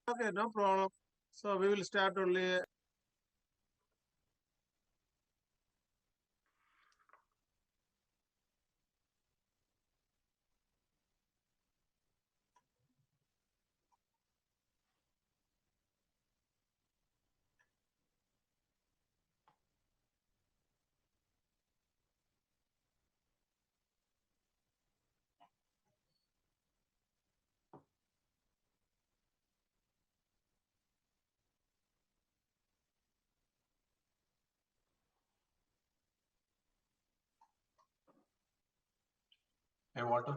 Okay, no problem. So we will start only. Hey, Walter.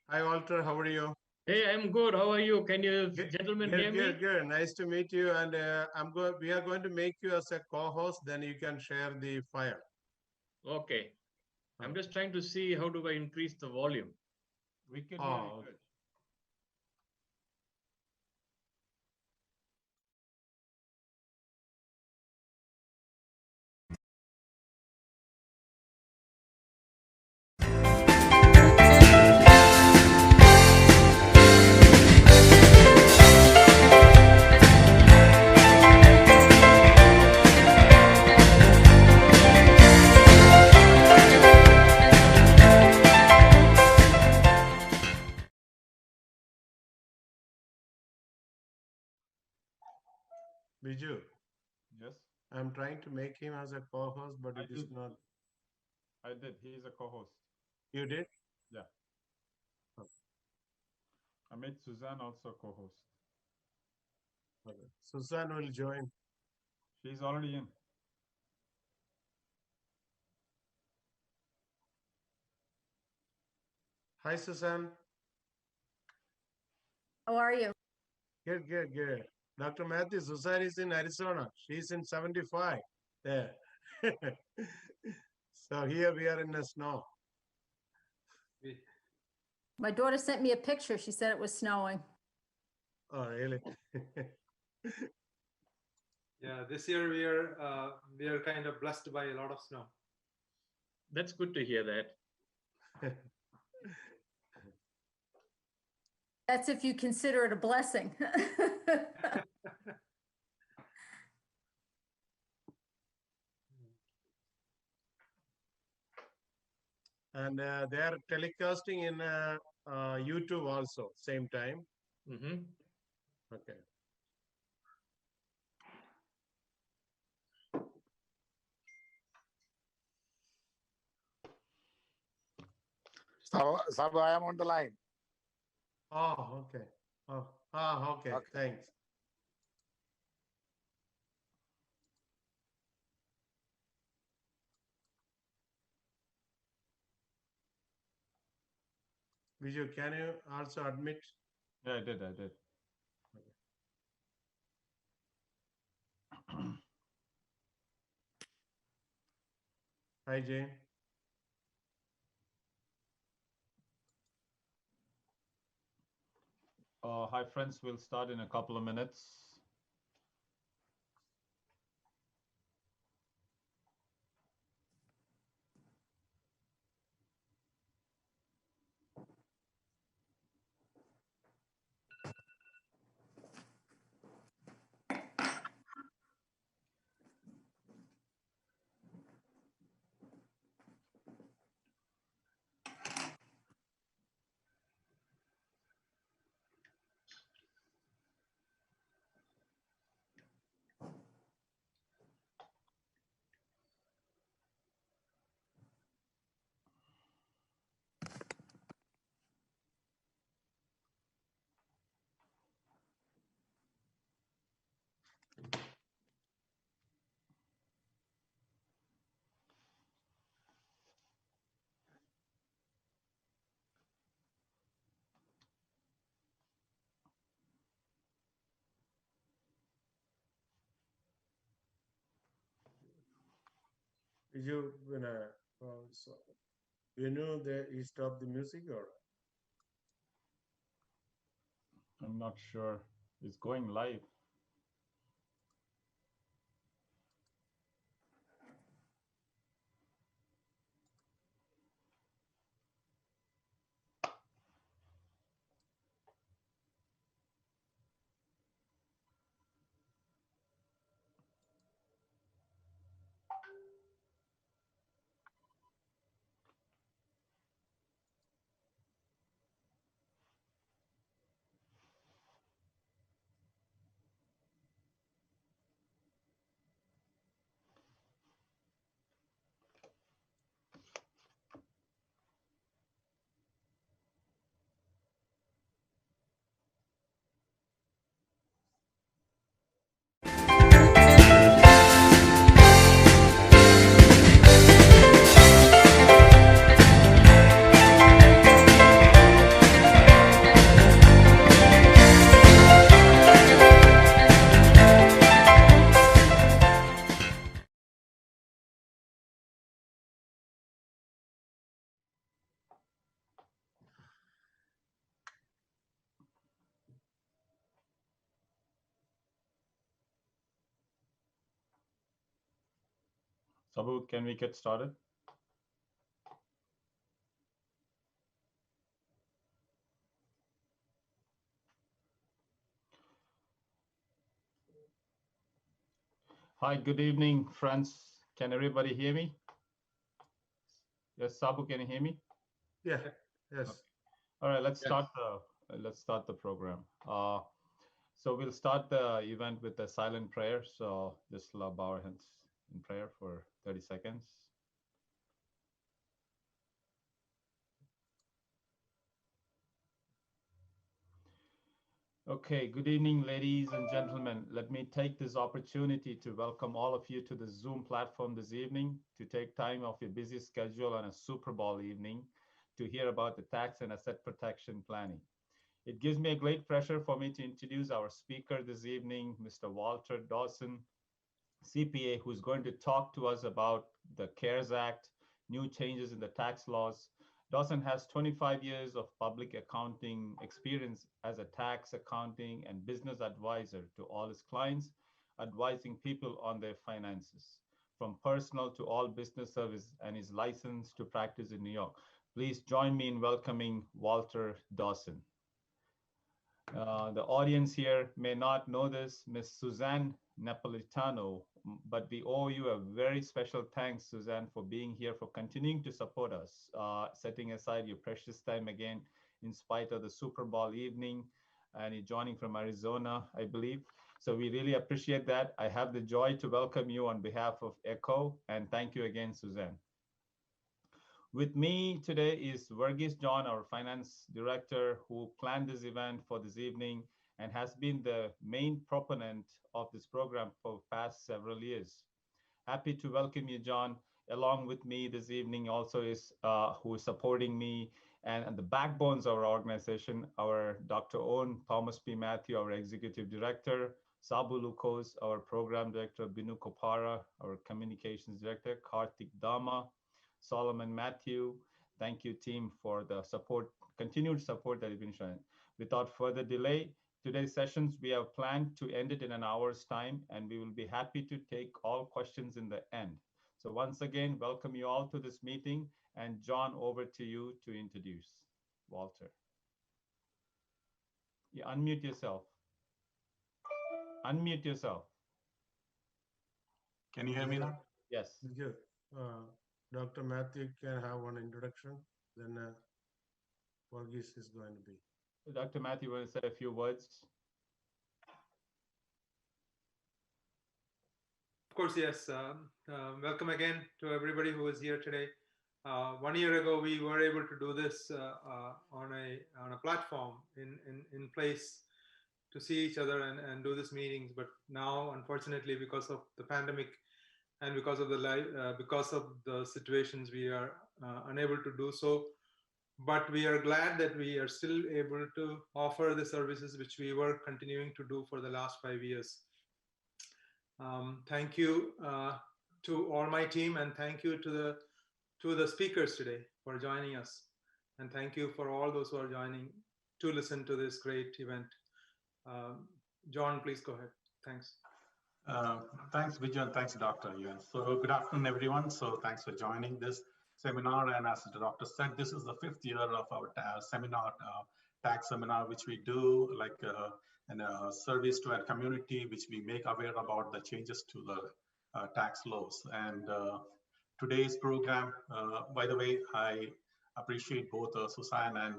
Hi, Walter. How are you? Hey, I'm good. How are you? Can you Good, gentlemen good, hear good, me? good. Nice to meet you. And we are going to make you as a co-host. Then you can share the file. Okay. I'm just trying to see how do I increase the volume. We can hear Oh, you good. Biju, Yes, I'm trying to make him as a co-host, but I it is did. not. I did. He is a co-host. You did? Yeah. Oh, I made Suzanne also co-host. okay. Susan will join. She's already in. Hi, Susan. How are you? Good, good, good. Dr. Matthew, Susan is in Arizona. She's in 75 there. So here we are in the snow. My daughter sent me a picture. She said it was snowing. Oh, really? Yeah, this year we are kind of blessed by a lot of snow. That's good to hear that. That's if you consider it a blessing. And they are telecasting in YouTube also, same time. Mm-hmm. Okay. So I am on the line. Oh, okay. Oh, Okay, Okay. thanks. Viju, can you also admit? Yeah, I did. I did. Hi, Jane. Hi, friends. We'll start in a couple of minutes. Viju, so you know that you stop the music or? I'm not sure. It's going live. Sabu, can we get started? Hi, good evening, friends. Can everybody hear me? Yes, Sabu, can you hear me? Yeah, yes. All right, let's Yes. start the program. So we'll start the event with a silent prayer. So just bow our heads in prayer for 30 seconds. Okay, good evening, ladies and gentlemen. Let me take this opportunity to welcome all of you to the Zoom platform this evening, to take time off your busy schedule on a Super Bowl evening to hear about the tax and asset protection planning. It gives me a great pleasure for me to introduce our speaker this evening, Mr. Walter Dawson, CPA, who's going to talk to us about the CARES Act, new changes in the tax laws. Dawson has 25 years of public accounting experience as a tax, accounting, and business advisor to all his clients, advising people on their finances, from personal to all business service, and is licensed to practice in New York. Please join me in welcoming Walter Dawson. The audience here may not know this, Miss Suzanne Napolitano, but we owe you a very special thanks, Suzanne, for being here, for continuing to support us, setting aside your precious time again, in spite of the Super Bowl evening, and you're joining from Arizona, I believe. So we really appreciate that. I have the joy to welcome you on behalf of ECHO, and thank you again, Suzanne. With me today is Verghese John, our finance director, who planned this event for this evening. and has been the main proponent of this program for past several years. Happy to welcome you, John. Along with me this evening also is who is supporting me and the backbones of our organization, our Dr. Owen Thomas P. Matthew, our Executive Director, Sabu Lukos, our Program Director, Binu Kopara, our Communications Director, Karthik Dama, Solomon Matthew. Thank you, team, for the support, continued support that you've been showing. Without further delay, today's sessions, we have planned to end it in an hour's time, and we will be happy to take all questions in the end. So once again, welcome you all to this meeting. And John, over to you to introduce Walter. You unmute yourself. Unmute yourself. Can you hear me now? Yes. Good. Dr. Matthew can have one introduction, then Varghese is going to be. Dr. Matthew, want to say a few words? Of course, yes. Welcome again to everybody who is here today. 1 year ago, we were able to do this on a platform in place to see each other and do these meetings. But now, unfortunately, because of the pandemic and because of the situations, we are unable to do so. But we are glad that we are still able to offer the services which we were continuing to do for the last 5 years. Thank you to all my team, and thank you to the speakers today for joining us. And thank you for all those who are joining to listen to this great event. John, please go ahead. Thanks. Thanks, Vijay, and thanks, Dr. Yuan. So good afternoon, everyone. So thanks for joining this seminar. And as the doctor said, this is the 5th year of our seminar, tax seminar, which we do like a service to our community, which we make aware about the changes to the tax laws. And today's program, by the way, I appreciate both Susan and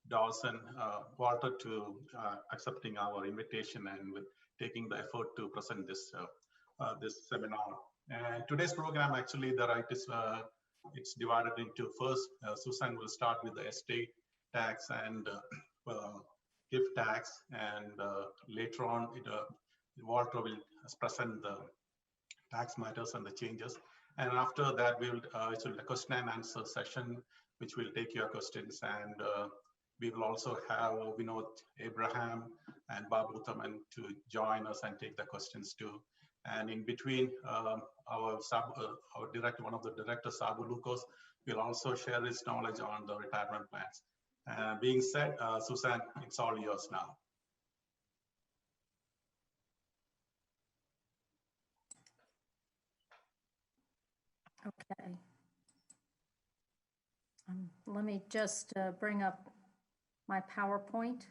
Dawson, Walter, to accepting our invitation and with taking the effort to present this this seminar. And today's program, actually, it's divided into first, Susan will start with the estate tax and gift tax, and later on, Walter will present the tax matters and the changes. And after that, it's a question and answer session, which will take your questions. And we will also have Vinod Abraham and Babu Thaman to join us and take the questions too. And in between, our director, one of the directors, Sabu Lukos, will also share his knowledge on the retirement plans. Being said, Susan, it's all yours now. Okay. Let me just bring up my PowerPoint.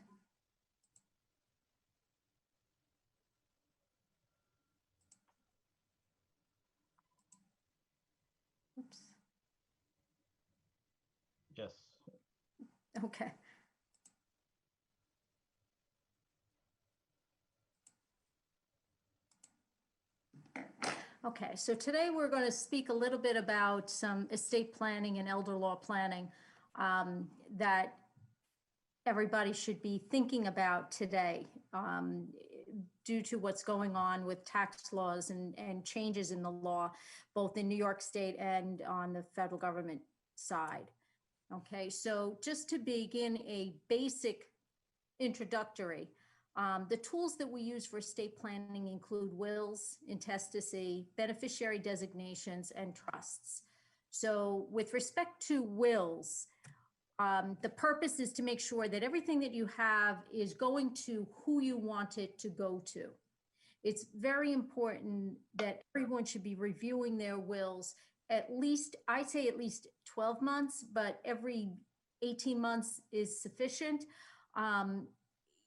Oops. Yes. Okay. Okay, so today we're going to speak a little bit about some estate planning and elder law planning that everybody should be thinking about today due to what's going on with tax laws and changes in the law, both in New York State and on the federal government side. Okay, so just to begin a basic introductory, the tools that we use for estate planning include wills, intestacy, beneficiary designations, and trusts. So with respect to wills, the purpose is to make sure that everything that you have is going to who you want it to go to. It's very important that everyone should be reviewing their wills at least, I'd say at least 12 months, but every 18 months is sufficient.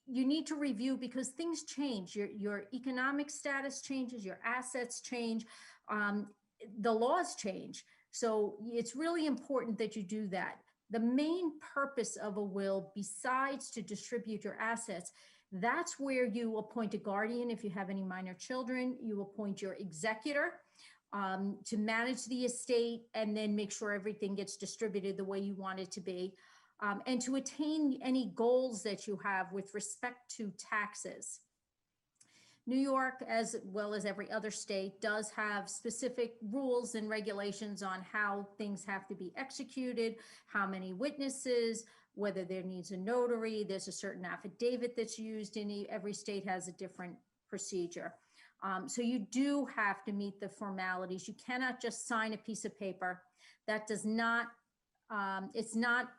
You need to review because things change. Your economic status changes, your assets change, the laws change. So it's really important that you do that. The main purpose of a will, besides to distribute your assets, that's where you appoint a guardian if you have any minor children. You appoint your executor to manage the estate and then make sure everything gets distributed the way you want it to be. and to attain any goals that you have with respect to taxes. New York, as well as every other state, does have specific rules and regulations on how things have to be executed, how many witnesses, whether there needs a notary. There's a certain affidavit that's used in every state has a different procedure. So you do have to meet the formalities. You cannot just sign a piece of paper. That does not, it's not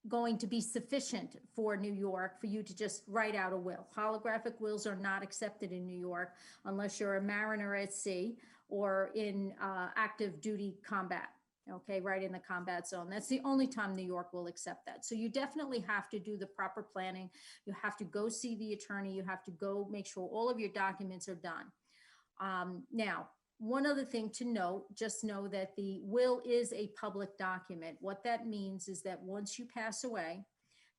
going to be sufficient for New York for you to just write out a will. Holographic wills are not accepted in New York unless you're a mariner at sea or in active duty combat, okay, right in the combat zone. That's the only time New York will accept that. So you definitely have to do the proper planning. You have to go see the attorney. You have to go make sure all of your documents are done. Now, one other thing to note, just know that the will is a public document. What that means is that once you pass away,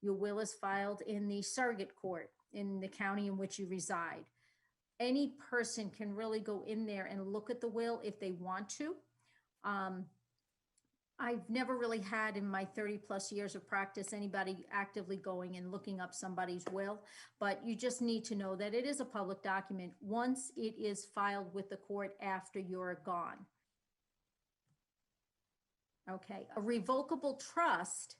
your will is filed in the surrogate court in the county in which you reside. Any person can really go in there and look at the will if they want to. I've never really had in my 30 plus years of practice anybody actively going and looking up somebody's will, but you just need to know that it is a public document once it is filed with the court after you're gone. Okay, a revocable trust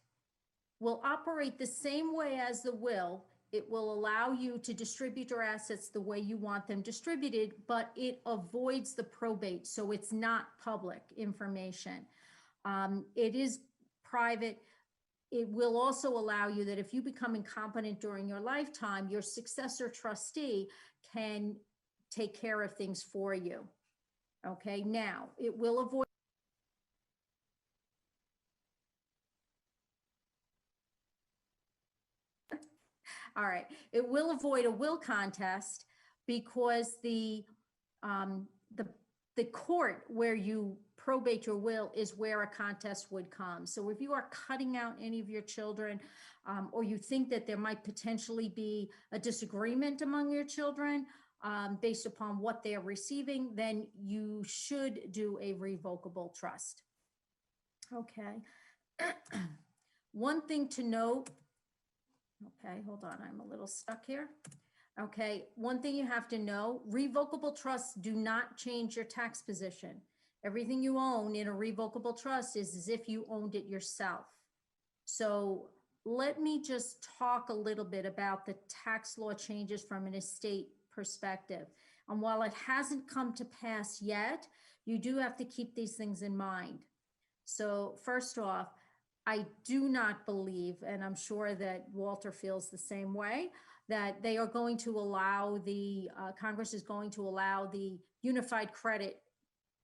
will operate the same way as the will. It will allow you to distribute your assets the way you want them distributed, but it avoids the probate, so it's not public information. It is private. It will also allow you that if you become incompetent during your lifetime, your successor trustee can take care of things for you. Okay, now it will avoid all right, it will avoid a will contest because the court where you probate your will is where a contest would come. So if you are cutting out any of your children, or you think that there might potentially be a disagreement among your children based upon what they're receiving, then you should do a revocable trust. Okay. One thing to note, okay, hold on, I'm a little stuck here. Okay, one thing you have to know, revocable trusts do not change your tax position. Everything you own in a revocable trust is as if you owned it yourself. So let me just talk a little bit about the tax law changes from an estate perspective. And while it hasn't come to pass yet, you do have to keep these things in mind. So first off, I do not believe, and I'm sure that Walter feels the same way, that they are going to allow the, Congress is going to allow the unified credit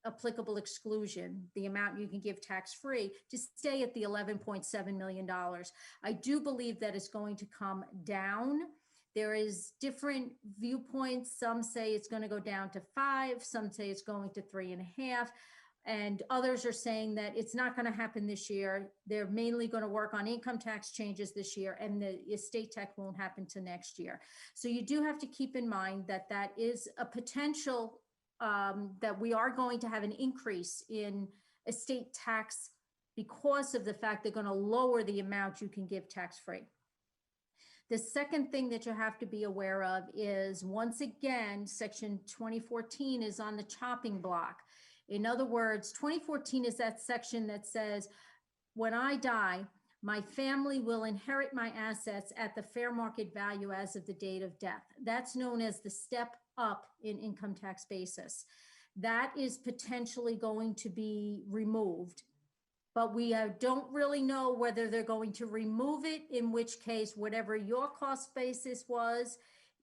applicable exclusion, the amount you can give tax-free, to stay at the $11.7 million. I do believe that it's going to come down. There is different viewpoints. Some say it's going to go down to 5, some say it's going to 3.5. And others are saying that it's not going to happen this year. They're mainly going to work on income tax changes this year, and the estate tax won't happen to next year. So you do have to keep in mind that that is a potential, that we are going to have an increase in estate tax because of the fact they're going to lower the amount you can give tax-free. The second thing that you have to be aware of is, once again, Section 2014 is on the chopping block. In other words, 2014 is that section that says, when I die, my family will inherit my assets at the fair market value as of the date of death. That's known as the step up in income tax basis. That is potentially going to be removed, but we don't really know whether they're going to remove it, in which case whatever your cost basis was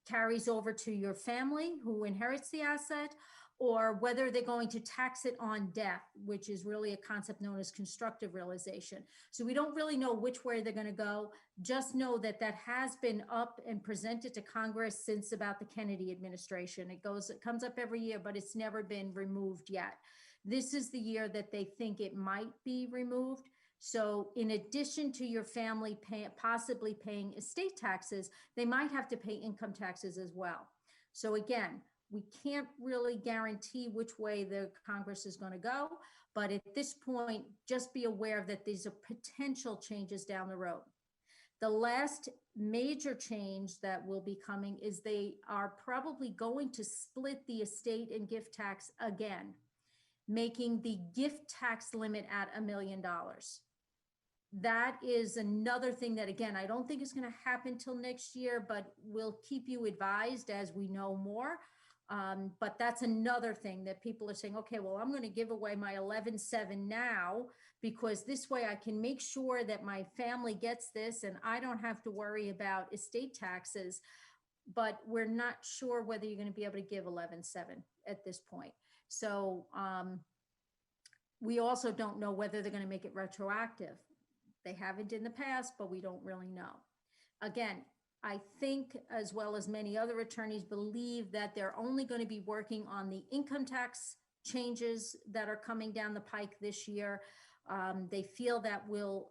carries over to your family who inherits the asset, or whether they're going to tax it on death, which is really a concept known as constructive realization. So we don't really know which way they're going to go. Just know that that has been up and presented to Congress since about the Kennedy administration. It comes up every year, but it's never been removed yet. This is the year that they think it might be removed. So in addition to your family possibly paying estate taxes, they might have to pay income taxes as well. So again, We can't really guarantee which way the Congress is going to go, but at this point, just be aware that these are potential changes down the road. The last major change that will be coming is they are probably going to split the estate and gift tax again, making the gift tax limit at $1 million. That is another thing that, again, I don't think is going to happen till next year, but we'll keep you advised as we know more. But that's another thing that people are saying, okay, well, I'm going to give away my 11.7 now because this way I can make sure that my family gets this and I don't have to worry about estate taxes. But we're not sure whether you're going to be able to give 11.7 at this point. So we also don't know whether they're going to make it retroactive. They haven't in the past, but we don't really know. Again, I think, as well as many other attorneys, believe that they're only going to be working on the income tax changes that are coming down the pike this year. They feel that will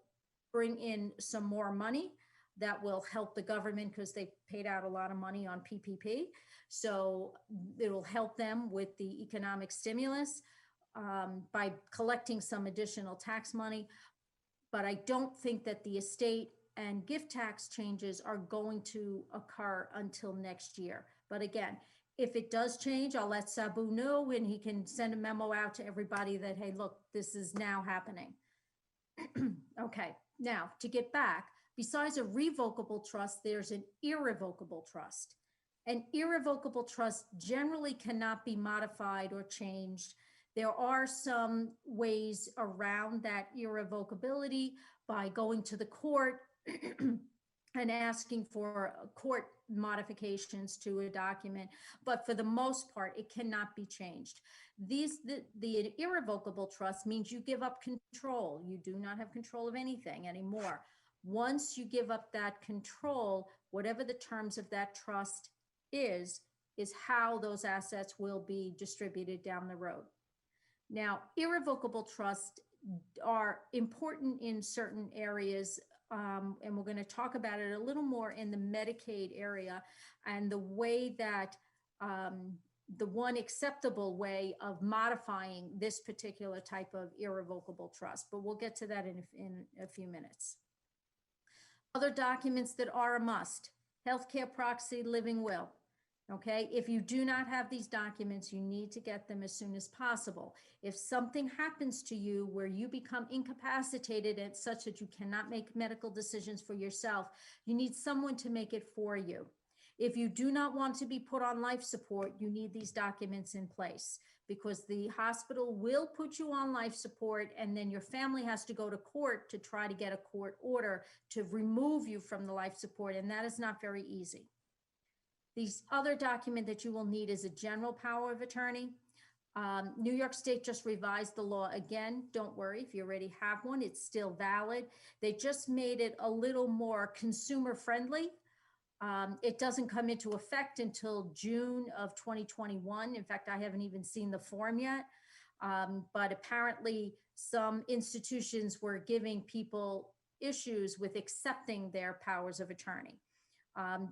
bring in some more money that will help the government because they paid out a lot of money on PPP. So it'll help them with the economic stimulus by collecting some additional tax money. But I don't think that the estate and gift tax changes are going to occur until next year. But again, if it does change, I'll let Sabu know and he can send a memo out to everybody that, hey, look, this is now happening. Okay, now to get back, besides a revocable trust, there's an irrevocable trust. An irrevocable trust generally cannot be modified or changed. There are some ways around that irrevocability by going to the court and asking for court modifications to a document. But for the most part, it cannot be changed. The irrevocable trust means you give up control. You do not have control of anything anymore. Once you give up that control, whatever the terms of that trust is how those assets will be distributed down the road. Now, irrevocable trusts are important in certain areas, and we're going to talk about it a little more in the Medicaid area and the way that the one acceptable way of modifying this particular type of irrevocable trust. But we'll get to that in a few minutes. Other documents that are a must: healthcare proxy, living will. Okay, if you do not have these documents, you need to get them as soon as possible. If something happens to you where you become incapacitated and such that you cannot make medical decisions for yourself, you need someone to make it for you. If you do not want to be put on life support, you need these documents in place because the hospital will put you on life support and then your family has to go to court to try to get a court order to remove you from the life support, and that is not very easy. The other document that you will need is a general power of attorney. New York State just revised the law again. Don't worry, if you already have one, it's still valid. They just made it a little more consumer friendly. It doesn't come into effect until June of 2021. In fact, I haven't even seen the form yet. But apparently some institutions were giving people issues with accepting their powers of attorney.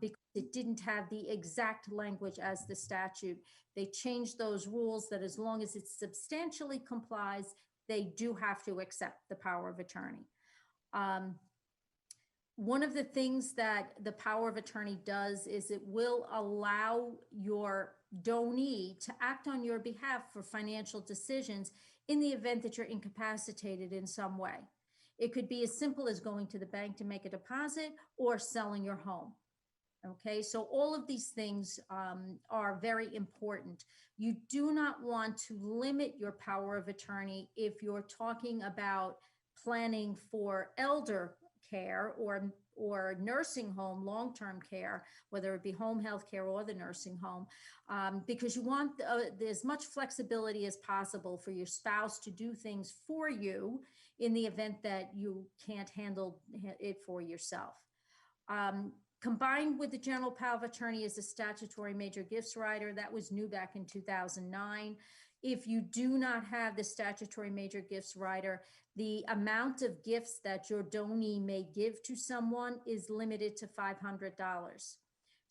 Because it didn't have the exact language as the statute. They changed those rules that as long as it substantially complies, they do have to accept the power of attorney. One of the things that the power of attorney does is it will allow your donee to act on your behalf for financial decisions in the event that you're incapacitated in some way. It could be as simple as going to the bank to make a deposit or selling your home. Okay, so all of these things are very important. You do not want to limit your power of attorney if you're talking about planning for elder care or nursing home, long-term care, whether it be home health care or the nursing home, because you want as much flexibility as possible for your spouse to do things for you in the event that you can't handle it for yourself. Combined with the general power of attorney is a statutory major gifts rider. That was new back in 2009. If you do not have the statutory major gifts rider, the amount of gifts that your donee may give to someone is limited to $500.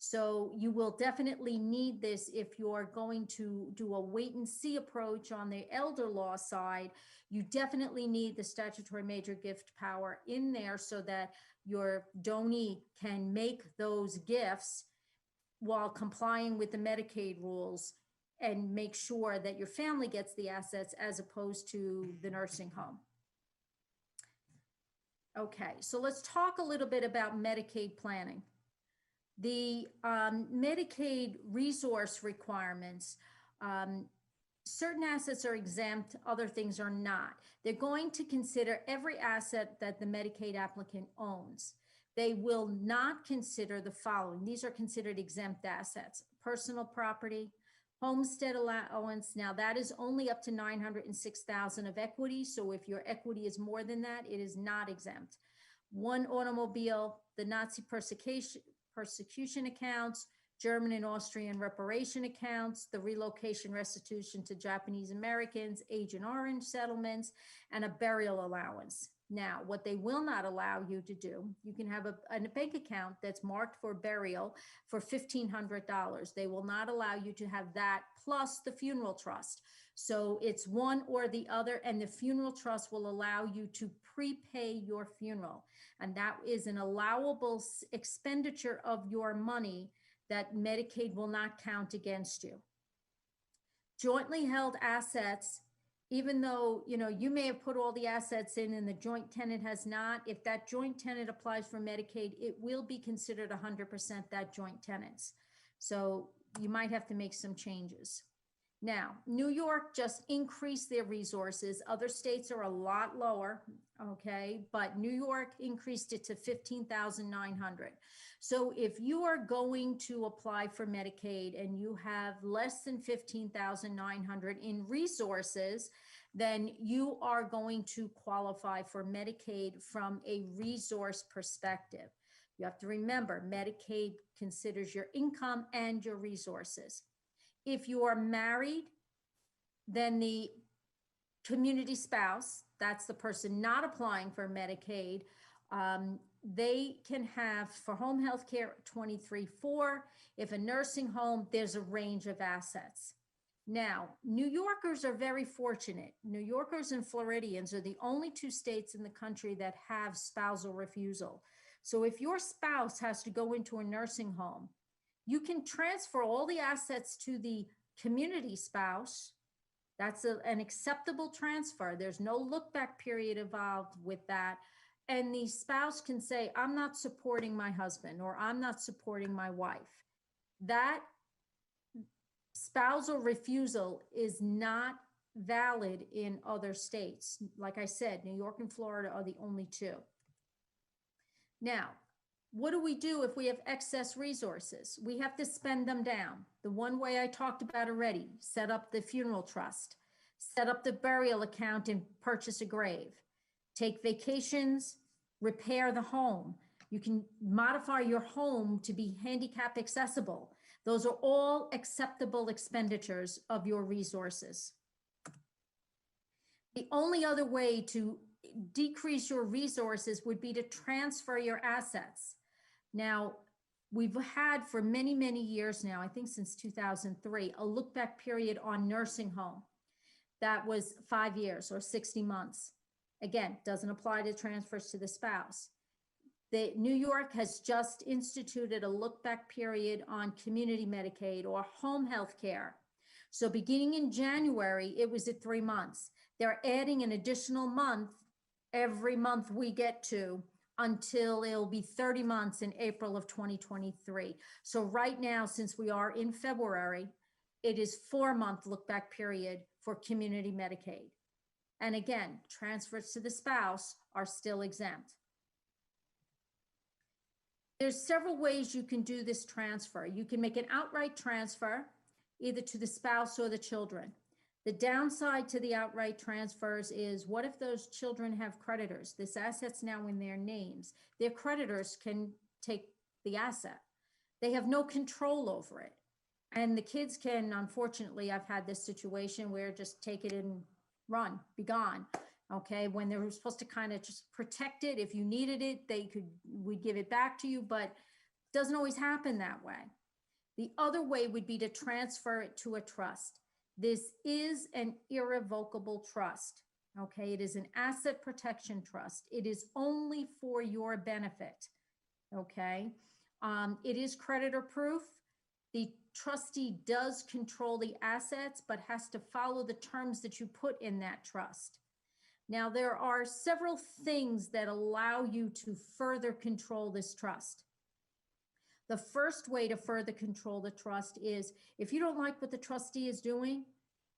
So you will definitely need this if you're going to do a wait and see approach on the elder law side. You definitely need the statutory major gift power in there so that your donee can make those gifts while complying with the Medicaid rules and make sure that your family gets the assets as opposed to the nursing home. Okay, so let's talk a little bit about Medicaid planning. The Medicaid resource requirements, certain assets are exempt, other things are not. They're going to consider every asset that the Medicaid applicant owns. They will not consider the following. These are considered exempt assets: personal property, homestead allowance. Now that is only up to $906,000 of equity. So if your equity is more than that, it is not exempt. One automobile, the Nazi persecution accounts, German and Austrian reparation accounts, the relocation restitution to Japanese Americans, Agent Orange settlements, and a burial allowance. Now, what they will not allow you to do, you can have a bank account that's marked for burial for $1,500. They will not allow you to have that plus the funeral trust. So it's one or the other, and the funeral trust will allow you to prepay your funeral. And that is an allowable expenditure of your money that Medicaid will not count against you. Jointly held assets, even though, you know, you may have put all the assets in and the joint tenant has not, if that joint tenant applies for Medicaid, it will be considered 100% that joint tenant's. So you might have to make some changes. Now, New York just increased their resources. Other states are a lot lower, okay? But New York increased it to $15,900. So if you are going to apply for Medicaid and you have less than $15,900 in resources, then you are going to qualify for Medicaid from a resource perspective. You have to remember, Medicaid considers your income and your resources. If you are married, then the community spouse, that's the person not applying for Medicaid, they can have for home health care $23,400. If a nursing home, there's a range of assets. Now, New Yorkers are very fortunate. New Yorkers and Floridians are the only two states in the country that have spousal refusal. So if your spouse has to go into a nursing home, you can transfer all the assets to the community spouse. That's an acceptable transfer. There's no look back period involved with that. And the spouse can say, I'm not supporting my husband, or I'm not supporting my wife. That spousal refusal is not valid in other states. Like I said, New York and Florida are the only two. Now, what do we do if we have excess resources? We have to spend them down. The one way I talked about already: set up the funeral trust, set up the burial account and purchase a grave, take vacations, repair the home. You can modify your home to be handicap accessible. Those are all acceptable expenditures of your resources. The only other way to decrease your resources would be to transfer your assets. Now, we've had for many, many years now, I think since 2003, a look back period on nursing home. That was 5 years or 60 months. Again, doesn't apply to transfers to the spouse. New York has just instituted a look back period on community Medicaid or home health care. So beginning in January, it was at 3 months. They're adding an additional month every month we get to, until it'll be 30 months in April of 2023. So right now, since we are in February, it is 4-month look back period for community Medicaid. And again, transfers to the spouse are still exempt. There's several ways you can do this transfer. You can make an outright transfer, either to the spouse or the children. The downside to the outright transfers is, what if those children have creditors? This asset's now in their names. Their creditors can take the asset. They have no control over it. And the kids can, unfortunately, I've had this situation where just take it and run, be gone. Okay, when they were supposed to kind of just protect it. If you needed it, we'd give it back to you. But Doesn't always happen that way. The other way would be to transfer it to a trust. This is an irrevocable trust. Okay, it is an asset protection trust. It is only for your benefit. Okay, it is creditor proof. The trustee does control the assets, but has to follow the terms that you put in that trust. Now, there are several things that allow you to further control this trust. The first way to further control the trust is if you don't like what the trustee is doing,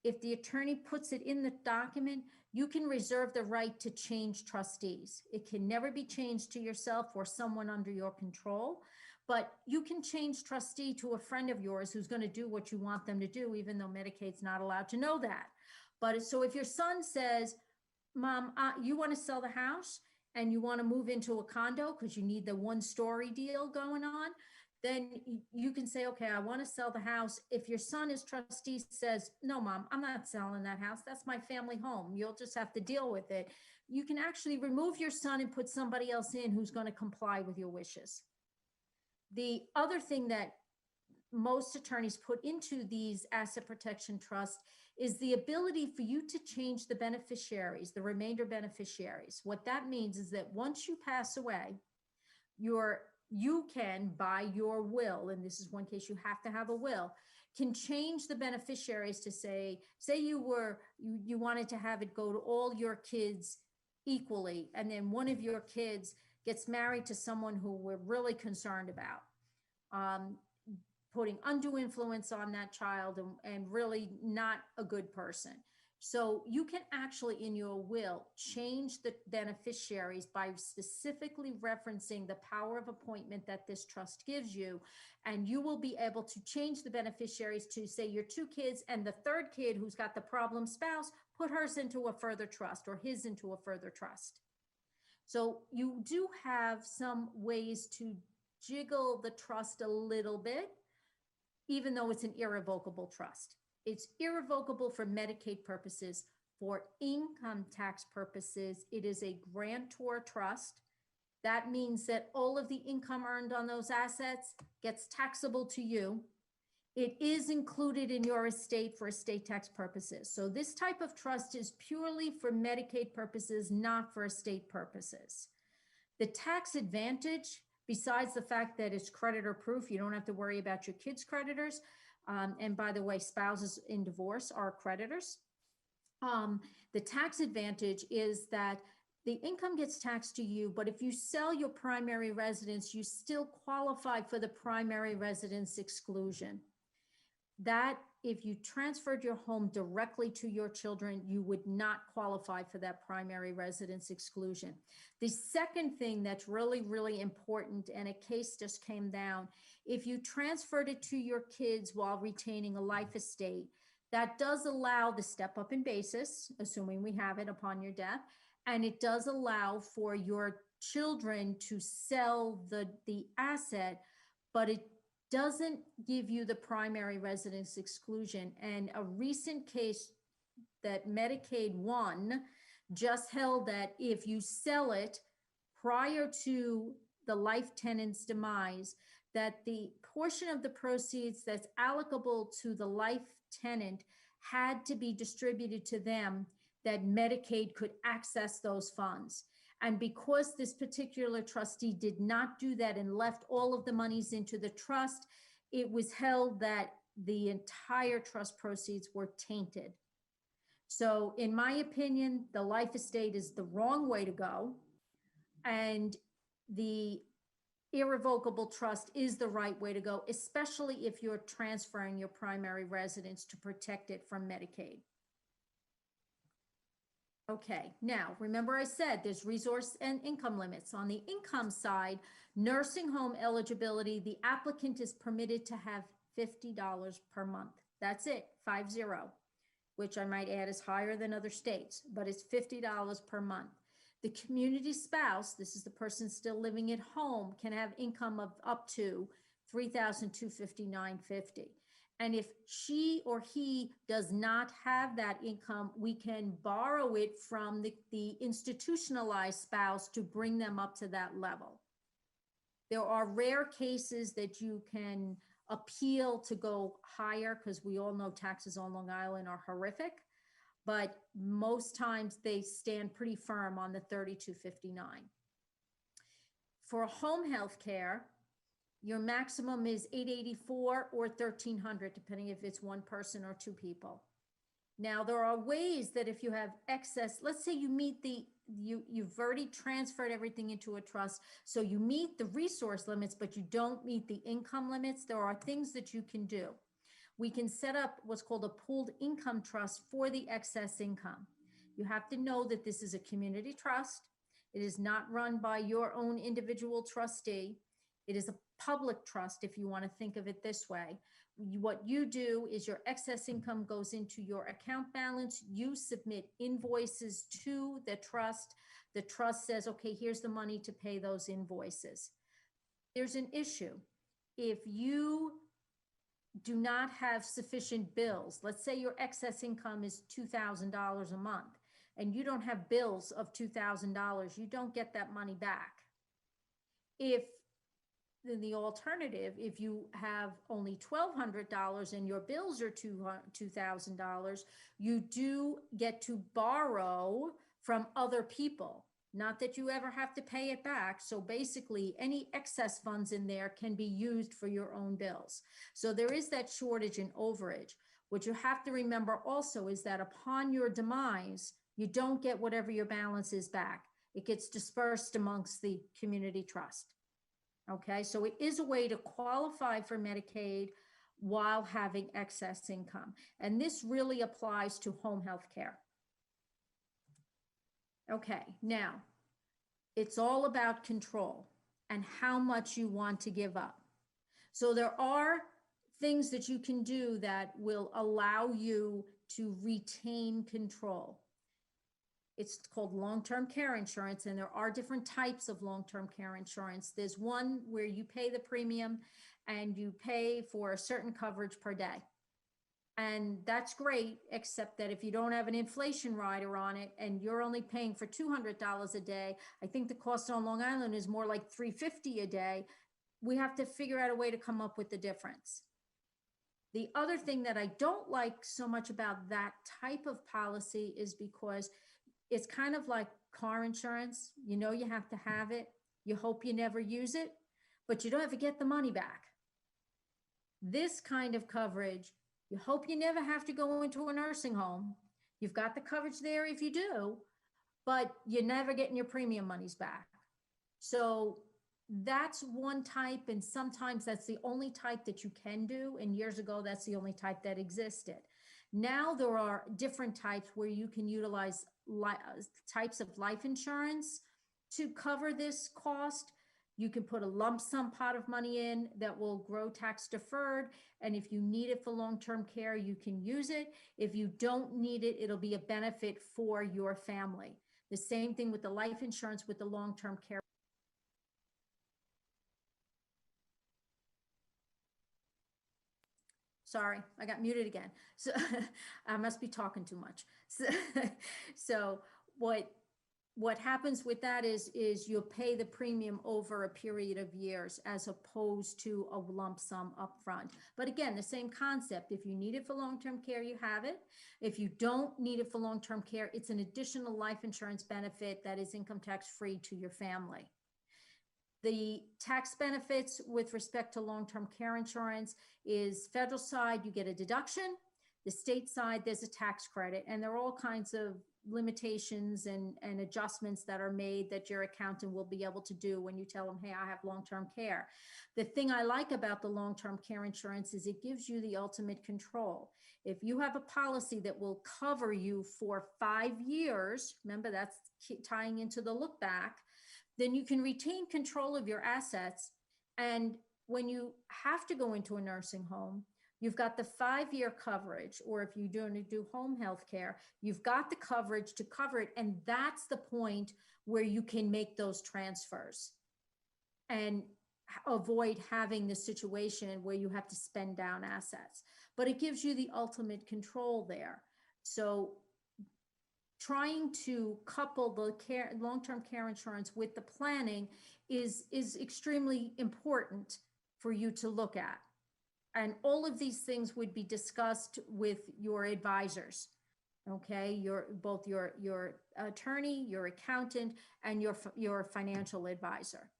if the attorney puts it in the document, you can reserve the right to change trustees. It can never be changed to yourself or someone under your control, but you can change trustee to a friend of yours who's going to do what you want them to do, even though Medicaid's not allowed to know that. But so if your son says, Mom, you want to sell the house and you want to move into a condo because you need the one-story deal going on, then you can say, okay, I want to sell the house. If your son as trustee says, no, Mom, I'm not selling that house. That's my family home. You'll just have to deal with it. You can actually remove your son and put somebody else in who's going to comply with your wishes. The other thing that most attorneys put into these asset protection trusts is the ability for you to change the beneficiaries, the remainder beneficiaries. What that means is that once you pass away, you can, by your will, and this is one case you have to have a will, can change the beneficiaries to say you wanted to have it go to all your kids equally, and then one of your kids gets married to someone who we're really concerned about, putting undue influence on that child and really not a good person. So you can actually, in your will, change the beneficiaries by specifically referencing the power of appointment that this trust gives you. And you will be able to change the beneficiaries to say your two kids and the third kid who's got the problem spouse, put hers into a further trust or his into a further trust. So you do have some ways to jiggle the trust a little bit, even though it's an irrevocable trust. It's irrevocable for Medicaid purposes. For income tax purposes, it is a grantor trust. That means that all of the income earned on those assets gets taxable to you. It is included in your estate for estate tax purposes. So this type of trust is purely for Medicaid purposes, not for estate purposes. The tax advantage, besides the fact that it's creditor proof, you don't have to worry about your kids' creditors. And by the way, spouses in divorce are creditors. The tax advantage is that the income gets taxed to you, but if you sell your primary residence, you still qualify for the primary residence exclusion. That if you transferred your home directly to your children, you would not qualify for that primary residence exclusion. The second thing that's really, really important, and a case just came down, if you transferred it to your kids while retaining a life estate, that does allow the step up in basis, assuming we have it upon your death, and it does allow for your children to sell the asset, but it doesn't give you the primary residence exclusion. And a recent case that Medicaid won just held that if you sell it prior to the life tenant's demise, that the portion of the proceeds that's allocable to the life tenant had to be distributed to them, that Medicaid could access those funds. And because this particular trustee did not do that and left all of the monies into the trust, it was held that the entire trust proceeds were tainted. So in my opinion, the life estate is the wrong way to go. And the irrevocable trust is the right way to go, especially if you're transferring your primary residence to protect it from Medicaid. Okay, now remember I said there's resource and income limits. On the income side, nursing home eligibility, the applicant is permitted to have $50 per month. That's it, 50, which I might add is higher than other states, but it's $50 per month. The community spouse, this is the person still living at home, can have income of up to $3,259.50. And if she or he does not have that income, we can borrow it from the institutionalized spouse to bring them up to that level. There are rare cases that you can appeal to go higher, because we all know taxes on Long Island are horrific, but most times they stand pretty firm on the 3259. For home health care, your maximum is 884 or 1300, depending if it's one person or two people. Now, there are ways that if you have excess, let's say you meet you've already transferred everything into a trust, so you meet the resource limits, but you don't meet the income limits. There are things that you can do. We can set up what's called a pooled income trust for the excess income. You have to know that this is a community trust. It is not run by your own individual trustee. It is a public trust, if you want to think of it this way. What you do is your excess income goes into your account balance. You submit invoices to the trust. The trust says, okay, here's the money to pay those invoices. There's an issue. If you do not have sufficient bills, let's say your excess income is $2,000 a month, and you don't have bills of $2,000, you don't get that money back. Then the alternative, if you have only $1,200 and your bills are $2,000, you do get to borrow from other people. Not that you ever have to pay it back. So basically, any excess funds in there can be used for your own bills. So there is that shortage in overage. What you have to remember also is that upon your demise, you don't get whatever your balance is back. It gets dispersed amongst the community trust. Okay, so it is a way to qualify for Medicaid while having excess income. And this really applies to home health care. Okay, now it's all about control and how much you want to give up. So there are things that you can do that will allow you to retain control. It's called long-term care insurance, and there are different types of long-term care insurance. There's one where you pay the premium and you pay for a certain coverage per day. And that's great, except that if you don't have an inflation rider on it and you're only paying for $200 a day, I think the cost on Long Island is more like $350 a day. We have to figure out a way to come up with the difference. The other thing that I don't like so much about that type of policy is because it's kind of like car insurance. You know you have to have it. You hope you never use it, but you don't ever get the money back. This kind of coverage, you hope you never have to go into a nursing home. You've got the coverage there if you do, but you're never getting your premium monies back. So that's one type, and sometimes that's the only type that you can do. And years ago, that's the only type that existed. Now there are different types where you can utilize types of life insurance to cover this cost. You can put a lump sum pot of money in that will grow tax deferred. And if you need it for long-term care, you can use it. If you don't need it, it'll be a benefit for your family. The same thing with the life insurance with the long-term care. Sorry, I got muted again. So I must be talking too much. So what happens with that is you'll pay the premium over a period of years as opposed to a lump sum upfront. But again, the same concept. If you need it for long-term care, you have it. If you don't need it for long-term care, it's an additional life insurance benefit that is income tax free to your family. The tax benefits with respect to long-term care insurance is federal side, you get a deduction. The state side, there's a tax credit, and there are all kinds of limitations and adjustments that are made that your accountant will be able to do when you tell them, hey, I have long-term care. The thing I like about the long-term care insurance is it gives you the ultimate control. If you have a policy that will cover you for 5 years, remember that's tying into the look back, then you can retain control of your assets. And when you have to go into a nursing home, you've got the 5-year coverage, or if you're going to do home health care, you've got the coverage to cover it. And that's the point where you can make those transfers and avoid having the situation where you have to spend down assets. But it gives you the ultimate control there. So trying to couple the care, long-term care insurance with the planning is extremely important for you to look at. And all of these things would be discussed with your advisors. Okay, both your attorney, your accountant, and your financial advisor.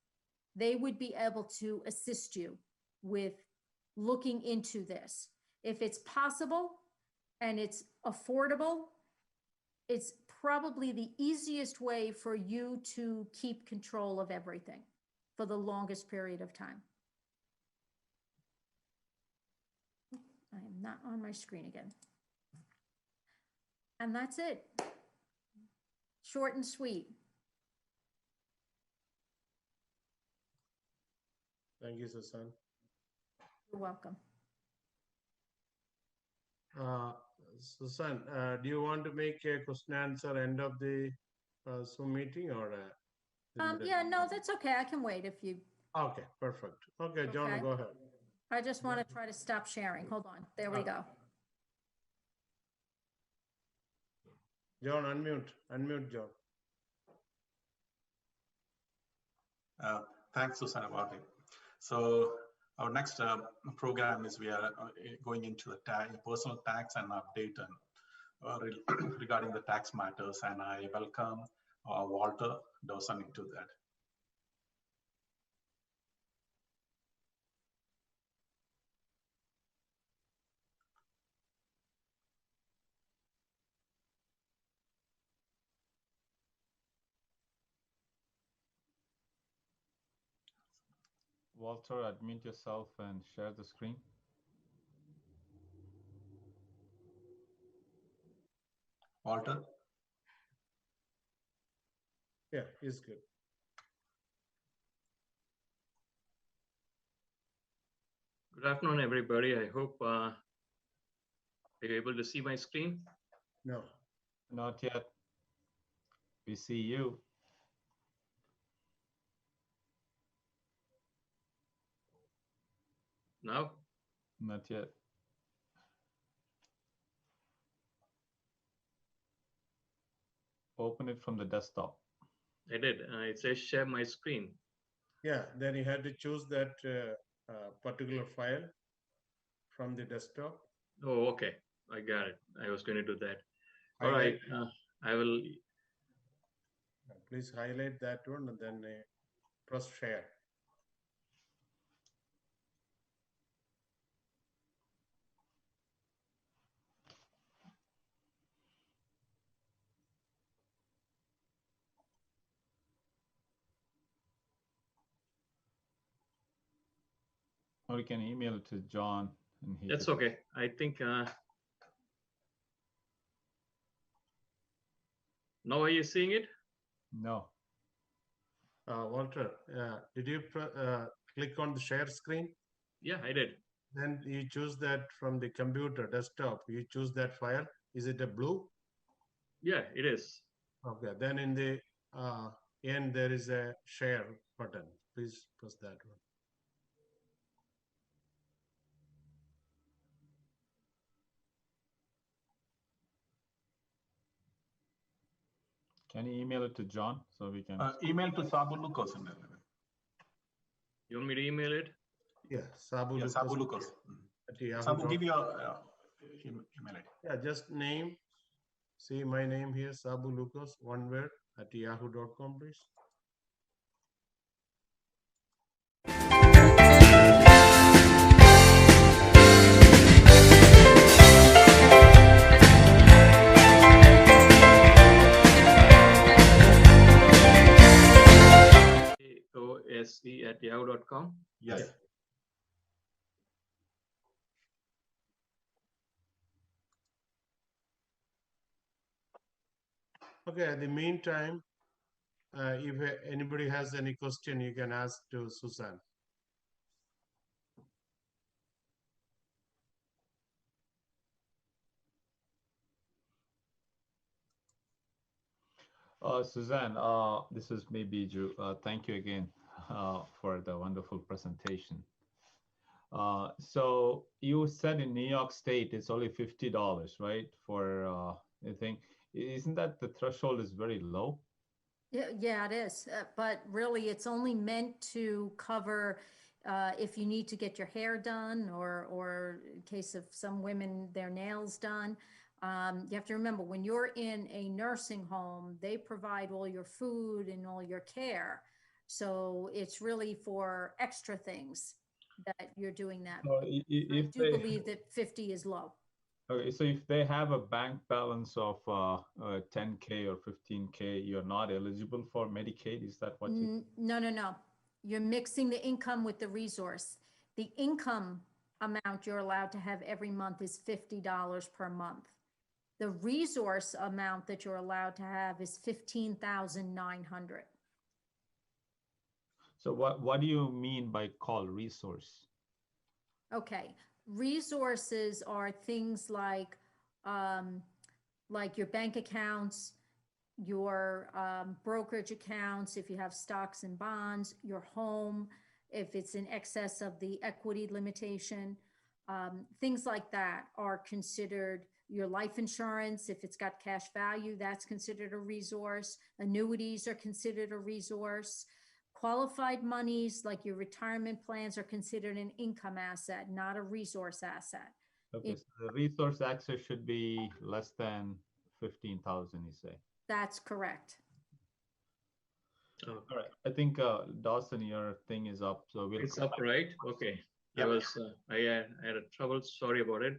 They would be able to assist you with looking into this. If it's possible and it's affordable, it's probably the easiest way for you to keep control of everything for the longest period of time. I am not on my screen again. And that's it. Short and sweet. Thank you, Susan. You're welcome. Susan, do you want to make a question answer end of the Zoom meeting or? Yeah, no, that's okay. I can wait if you, Okay, perfect. Okay, John, Okay. go ahead. I just want to try to stop sharing. Hold on. There we go. John, unmute, John. Thanks, Susanna Vardy. So our next program is we are going into the personal tax and update and regarding the tax matters, and I welcome Walter Dawson into that. Walter, admit yourself and share the screen. Walter? Yeah, he's good. Good afternoon, everybody. I hope you're able to see my screen. No. Not yet. We see you. Now, Not yet. Open it from the desktop. I did. It says share my screen. Yeah, then you had to choose that particular file from the desktop. Oh, okay. I got it. I was going to do that. All right. I will. Please highlight that one and then press share. Or you can email it to John. And he That's could- okay. I think. Now are you seeing it? No. Walter, did you click on the share screen? Yeah, I did. Then you choose that from the computer desktop. You choose that file. Is it a blue? Yeah, it is. Okay. Then in the end, there is a share button. Please press that one. Can you email it to John so we can? Email to Sabu Lucas. You want me to email it? Yeah, Sabu Yeah, Lucas Sabu Lucas. at Yahoo Sabu, dot- give your email ID. Yeah, just name. See my name here, Sabu Lucas, one word at yahoo.com, please. AOSE@yahoo.com. Yes. Yeah. Okay, in the meantime, if anybody has any question, you can ask to Susan. Suzanne, this is me, Biju. Thank you again for the wonderful presentation. So you said in New York State, it's only $50, right? For anything. Isn't that the threshold is very low? Yeah, it is. But really, it's only meant to cover if you need to get your hair done or in case of some women, their nails done. You have to remember when you're in a nursing home, they provide all your food and all your care. So it's really for extra things that you're doing that. So I if do they, believe that 50 is low. okay, so if they have a bank balance of 10K or 15K, you're not eligible for Medicaid? Is that what you? No. You're mixing the income with the resource. The income amount you're allowed to have every month is $50 per month. The resource amount that you're allowed to have is $15,900. So what do you mean by call resource? Okay, resources are things like your bank accounts, your brokerage accounts, if you have stocks and bonds, your home, if it's in excess of the equity limitation, things like that are considered. Your life insurance, if it's got cash value, that's considered a resource. Annuities are considered a resource. Qualified monies like your retirement plans are considered an income asset, not a resource asset. Okay, so the resource access should be less than 15,000, you say? That's correct. Oh, All right, I think Dawson, your thing is up, so we'll. it's up, right? Okay. Yep. I had a trouble. Sorry about it.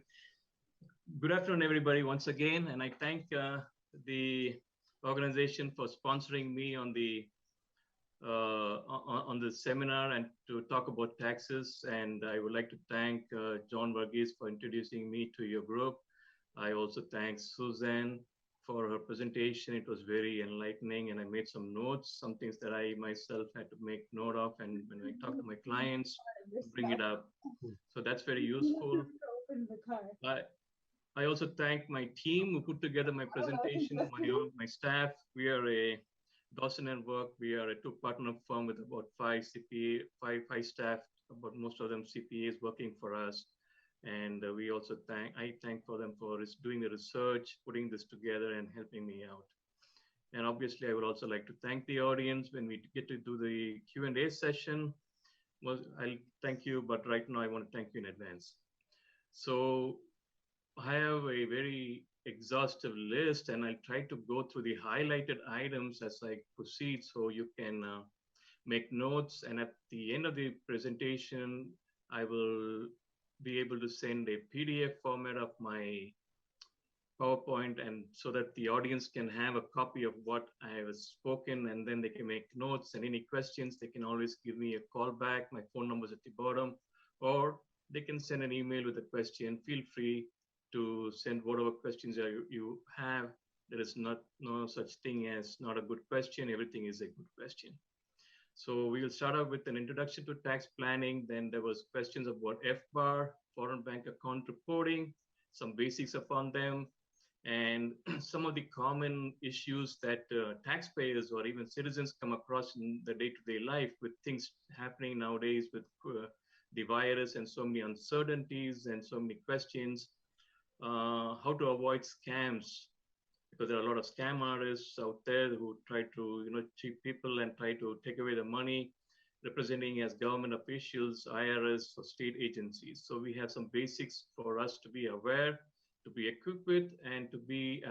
Good afternoon, everybody, once again, and I thank the organization for sponsoring me on the seminar and to talk about taxes. And I would like to thank John Varghese for introducing me to your group. I also thank Suzanne for her presentation. It was very enlightening, and I made some notes, some things that I myself had to make note of, and when I talk to my clients, bring it up. So that's very useful. I also thank my team who put together my presentation, my staff. We are a Dawson & Work. We are a two-partner firm with about 5 CPA, five staff, but most of them CPAs working for us. And we also I thank for them for doing the research, putting this together and helping me out. And obviously I would also like to thank the audience when we get to do the Q&A session. Well, I'll thank you, but right now I want to thank you in advance. So I have a very exhaustive list, and I'll try to go through the highlighted items as I proceed so you can make notes. And at the end of the presentation, I will be able to send a PDF format of my PowerPoint, and so that the audience can have a copy of what I have spoken, and then they can make notes. And any questions, they can always give me a call back. My phone number is at the bottom, or they can send an email with a question. Feel free to send whatever questions you have. There is no such thing as not a good question. Everything is a good question. So we will start out with an introduction to tax planning. Then there was questions about FBAR, foreign bank account reporting, some basics upon them, and some of the common issues that taxpayers or even citizens come across in the day-to-day life with things happening nowadays with the virus and so many uncertainties and so many questions. How to avoid scams, because there are a lot of scam artists out there who try to cheat people and try to take away the money, representing as government officials, IRS, or state agencies. So we have some basics for us to be aware, to be equipped with, and to be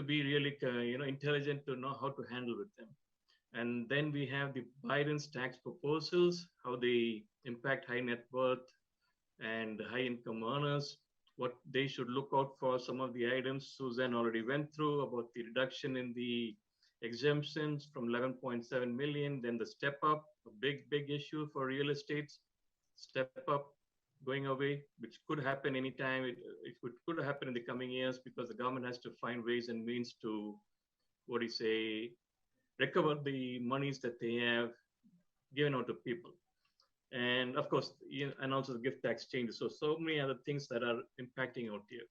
really intelligent to know how to handle with them. And then we have the Biden's tax proposals, how they impact high net worth and high income earners, what they should look out for. Some of the items Suzanne already went through about the reduction in the exemptions from 11.7 million, then the step up, a big issue for real estate, step up going away, which could happen anytime. It could happen in the coming years because the government has to find ways and means to, recover the monies that they have given out to people. And of course, and also the gift tax changes. So many other things that are impacting out here.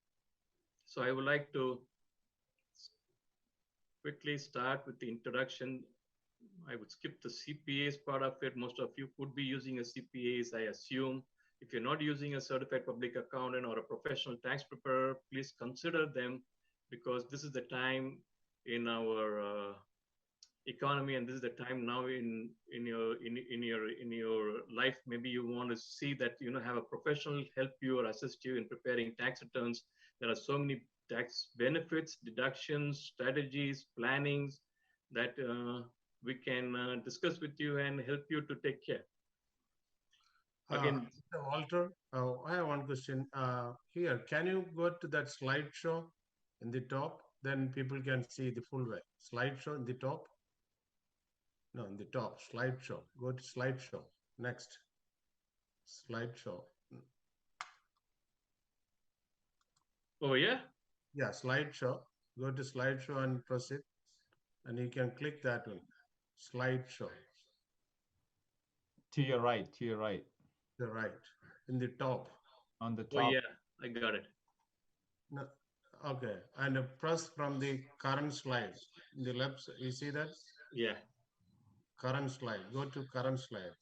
So I would like to quickly start with the introduction. I would skip the CPAs part of it. Most of you could be using a CPAs, I assume. If you're not using a certified public accountant or a professional tax preparer, please consider them, because this is the time in our economy, and this is the time now in your life. Maybe you want to see that have a professional help you or assist you in preparing tax returns. There are so many tax benefits, deductions, strategies, plannings that we can discuss with you and help you to take care. Again, Walter, I have one question. Here, can you go to that slideshow in the top? Then people can see the full way. Slideshow in the top? No, in the top, slideshow. Go to slideshow. Next. Slideshow. oh yeah? Yeah, slideshow. Go to slideshow and press it. And you can click that one. Slideshow. To your right, to your right. The right. In the top. On the top. Oh yeah, I got it. No, okay. And press from the current slide. In the left, you see that? Yeah. Current slide. Go to current slide.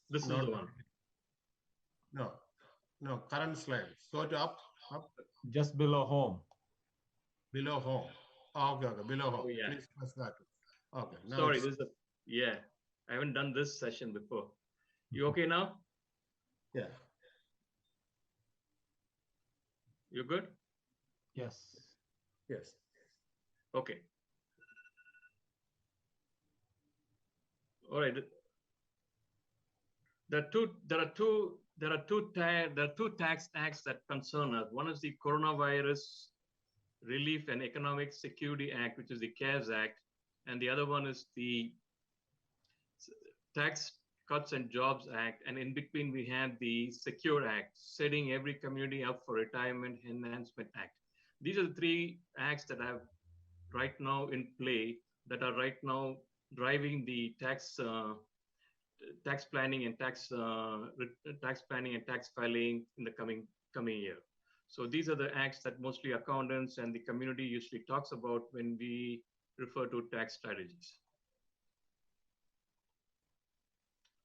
This is the one. No, current slide. Go to up. Just below home. Below home. Oh, okay, below home. Oh, yeah. Please press that. Okay. Now Sorry, this is yeah. I haven't done this session before. You okay now? Yeah. You good? Yes. Yes. Okay. All right. There are two tax acts that concern us. One is the Coronavirus Relief and Economic Security Act, which is the CARES Act, and the other one is the Tax Cuts and Jobs Act, and in between we have the Secure Act, setting every community up for retirement enhancement act. These are the three acts that have right now in play, that are right now driving the tax planning and tax planning and tax filing in the coming year. So these are the acts that mostly accountants and the community usually talks about when we refer to tax strategies.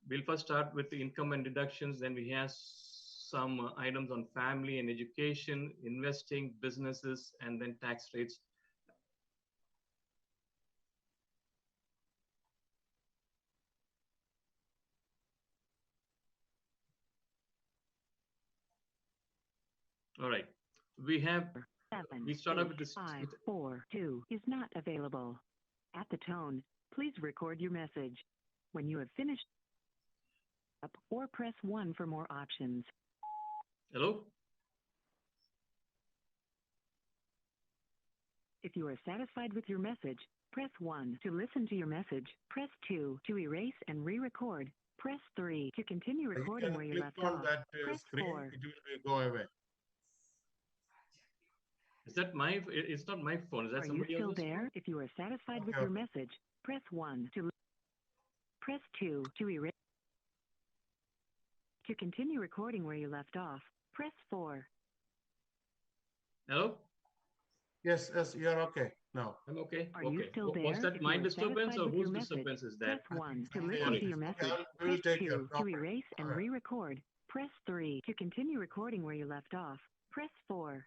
We'll first start with the income and deductions. Then we have some items on family and education, investing, businesses, and then tax rates. All right. We start up with this. 542 is not available. At the tone, please record your message. When you have finished, up or press 1 for more options. Hello? If you are satisfied with your message, press 1 to listen to your message. Press 2 to erase and re-record. Press 3 to continue recording where you left off. Press screen, 4. it will go away. Is that my? It's not my phone. Is that Are you somebody still else's there? phone? If you are satisfied with Okay. your message, press 1 to press 2 to erase. To continue recording where you left off, press 4. Hello? Yes, you're okay now. I'm okay. Are okay. you still there? Was that If my you are disturbance satisfied or with your whose message, disturbance is press that? 1 to Okay, listen to your okay, message. we will Press take care. 2 No to problem. erase and All right. re-record. Press 3 to continue recording where you left off. Press 4.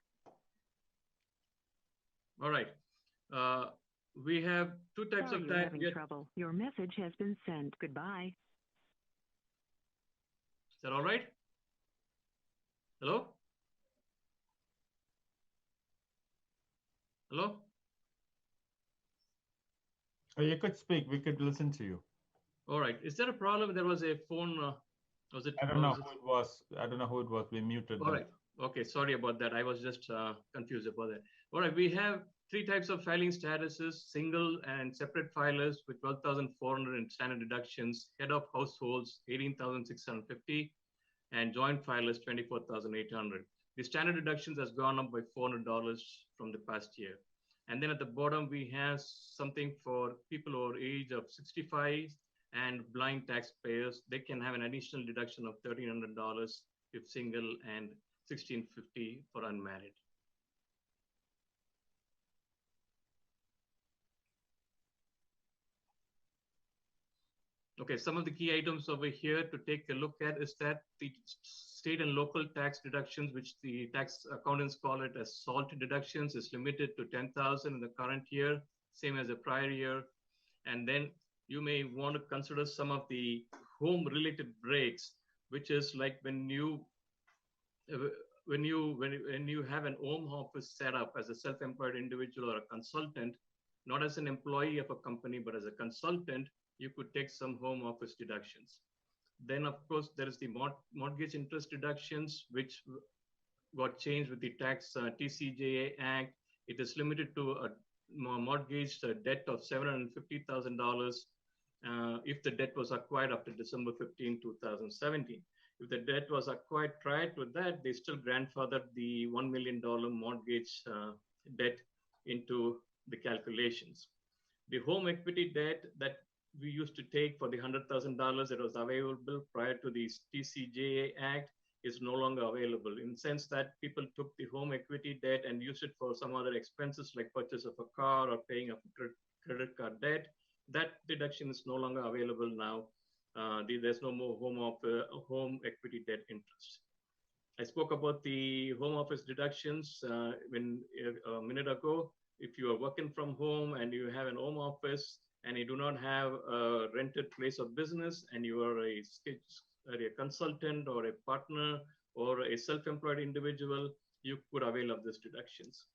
All right. We have two types Sorry of you're tax. having trouble. Your message has been sent. Goodbye. Is that all right? Hello? Hello? Oh, you could speak. We could listen to you. All right. Is there a problem? There was a phone. Was it? I don't know who it was. I don't know who it was. We muted All them. right. Okay. Sorry about that. I was just confused about that. All right. We have three types of filing statuses: single and separate filers with 12,400 in standard deductions, head of households 18,650, and joint filers 24,800. The standard deductions has gone up by $400 from the past year. And then at the bottom, we have something for people over age of 65 and blind taxpayers. They can have an additional deduction of $1,300 if single and $1,650 for unmarried. Okay, some of the key items over here to take a look at is that the state and local tax deductions, which the tax accountants call it as SALT deductions, is limited to 10,000 in the current year, same as the prior year. And then you may want to consider some of the home-related breaks, which is like when you have an home office set up as a self-employed individual or a consultant, not as an employee of a company, but as a consultant, you could take some home office deductions. Then, of course, there is the mortgage interest deductions, which got changed with the tax TCJA Act. It is limited to a mortgage debt of $750,000 if the debt was acquired after December 15, 2017. If the debt was acquired prior to that, they still grandfathered the $1 million mortgage debt into the calculations. The home equity debt that we used to take for the $100,000 that was available prior to the TCJA Act is no longer available, in the sense that people took the home equity debt and used it for some other expenses like purchase of a car or paying off a credit card debt. That deduction is no longer available now. There's no more home equity debt interest. I spoke about the home office deductions a minute ago. If you are working from home and you have an home office and you do not have a rented place of business and you are a consultant or a partner or a self-employed individual, you could avail of these deductions.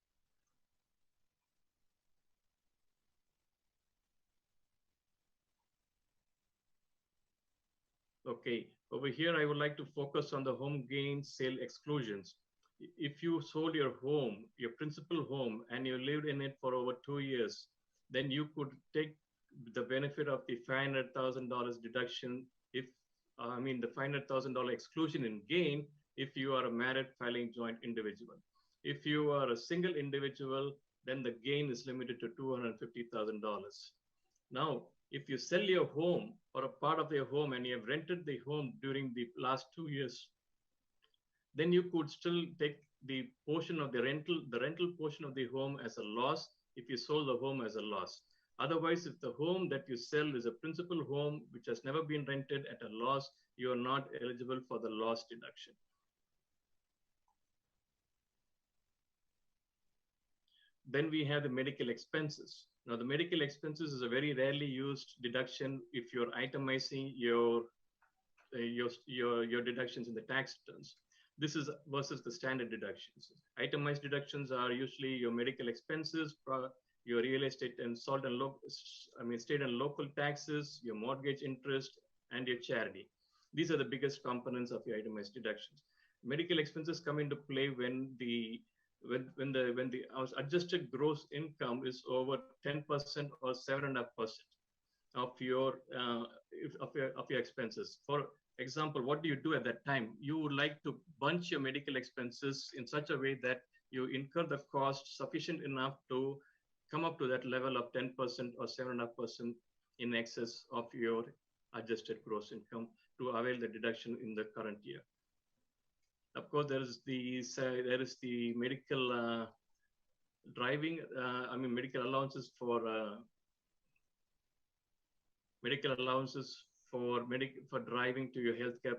Okay, over here, I would like to focus on the home gain sale exclusions. If you sold your home, your principal home, and you lived in it for over 2 years, then you could take the benefit of the $500,000 deduction the $500,000 exclusion in gain if you are a married filing joint individual. If you are a single individual, then the gain is limited to $250,000. Now, if you sell your home or a part of your home and you have rented the home during the last 2 years, then you could still take the portion of the rental portion of the home as a loss if you sold the home as a loss. Otherwise, if the home that you sell is a principal home which has never been rented at a loss, you are not eligible for the loss deduction. Then we have the medical expenses. Now, the medical expenses is a very rarely used deduction if you're itemizing your deductions in the tax returns. This is versus the standard deductions. Itemized deductions are usually your medical expenses, your real estate and state and local taxes, your mortgage interest, and your charity. These are the biggest components of your itemized deductions. Medical expenses come into play when the adjusted gross income is over 10% or 7.5% of your expenses. For example, what do you do at that time? You would like to bunch your medical expenses in such a way that you incur the cost sufficient enough to come up to that level of 10% or 7.5% in excess of your adjusted gross income to avail the deduction in the current year. Of course, there is the medical driving. Medical allowances for driving to your healthcare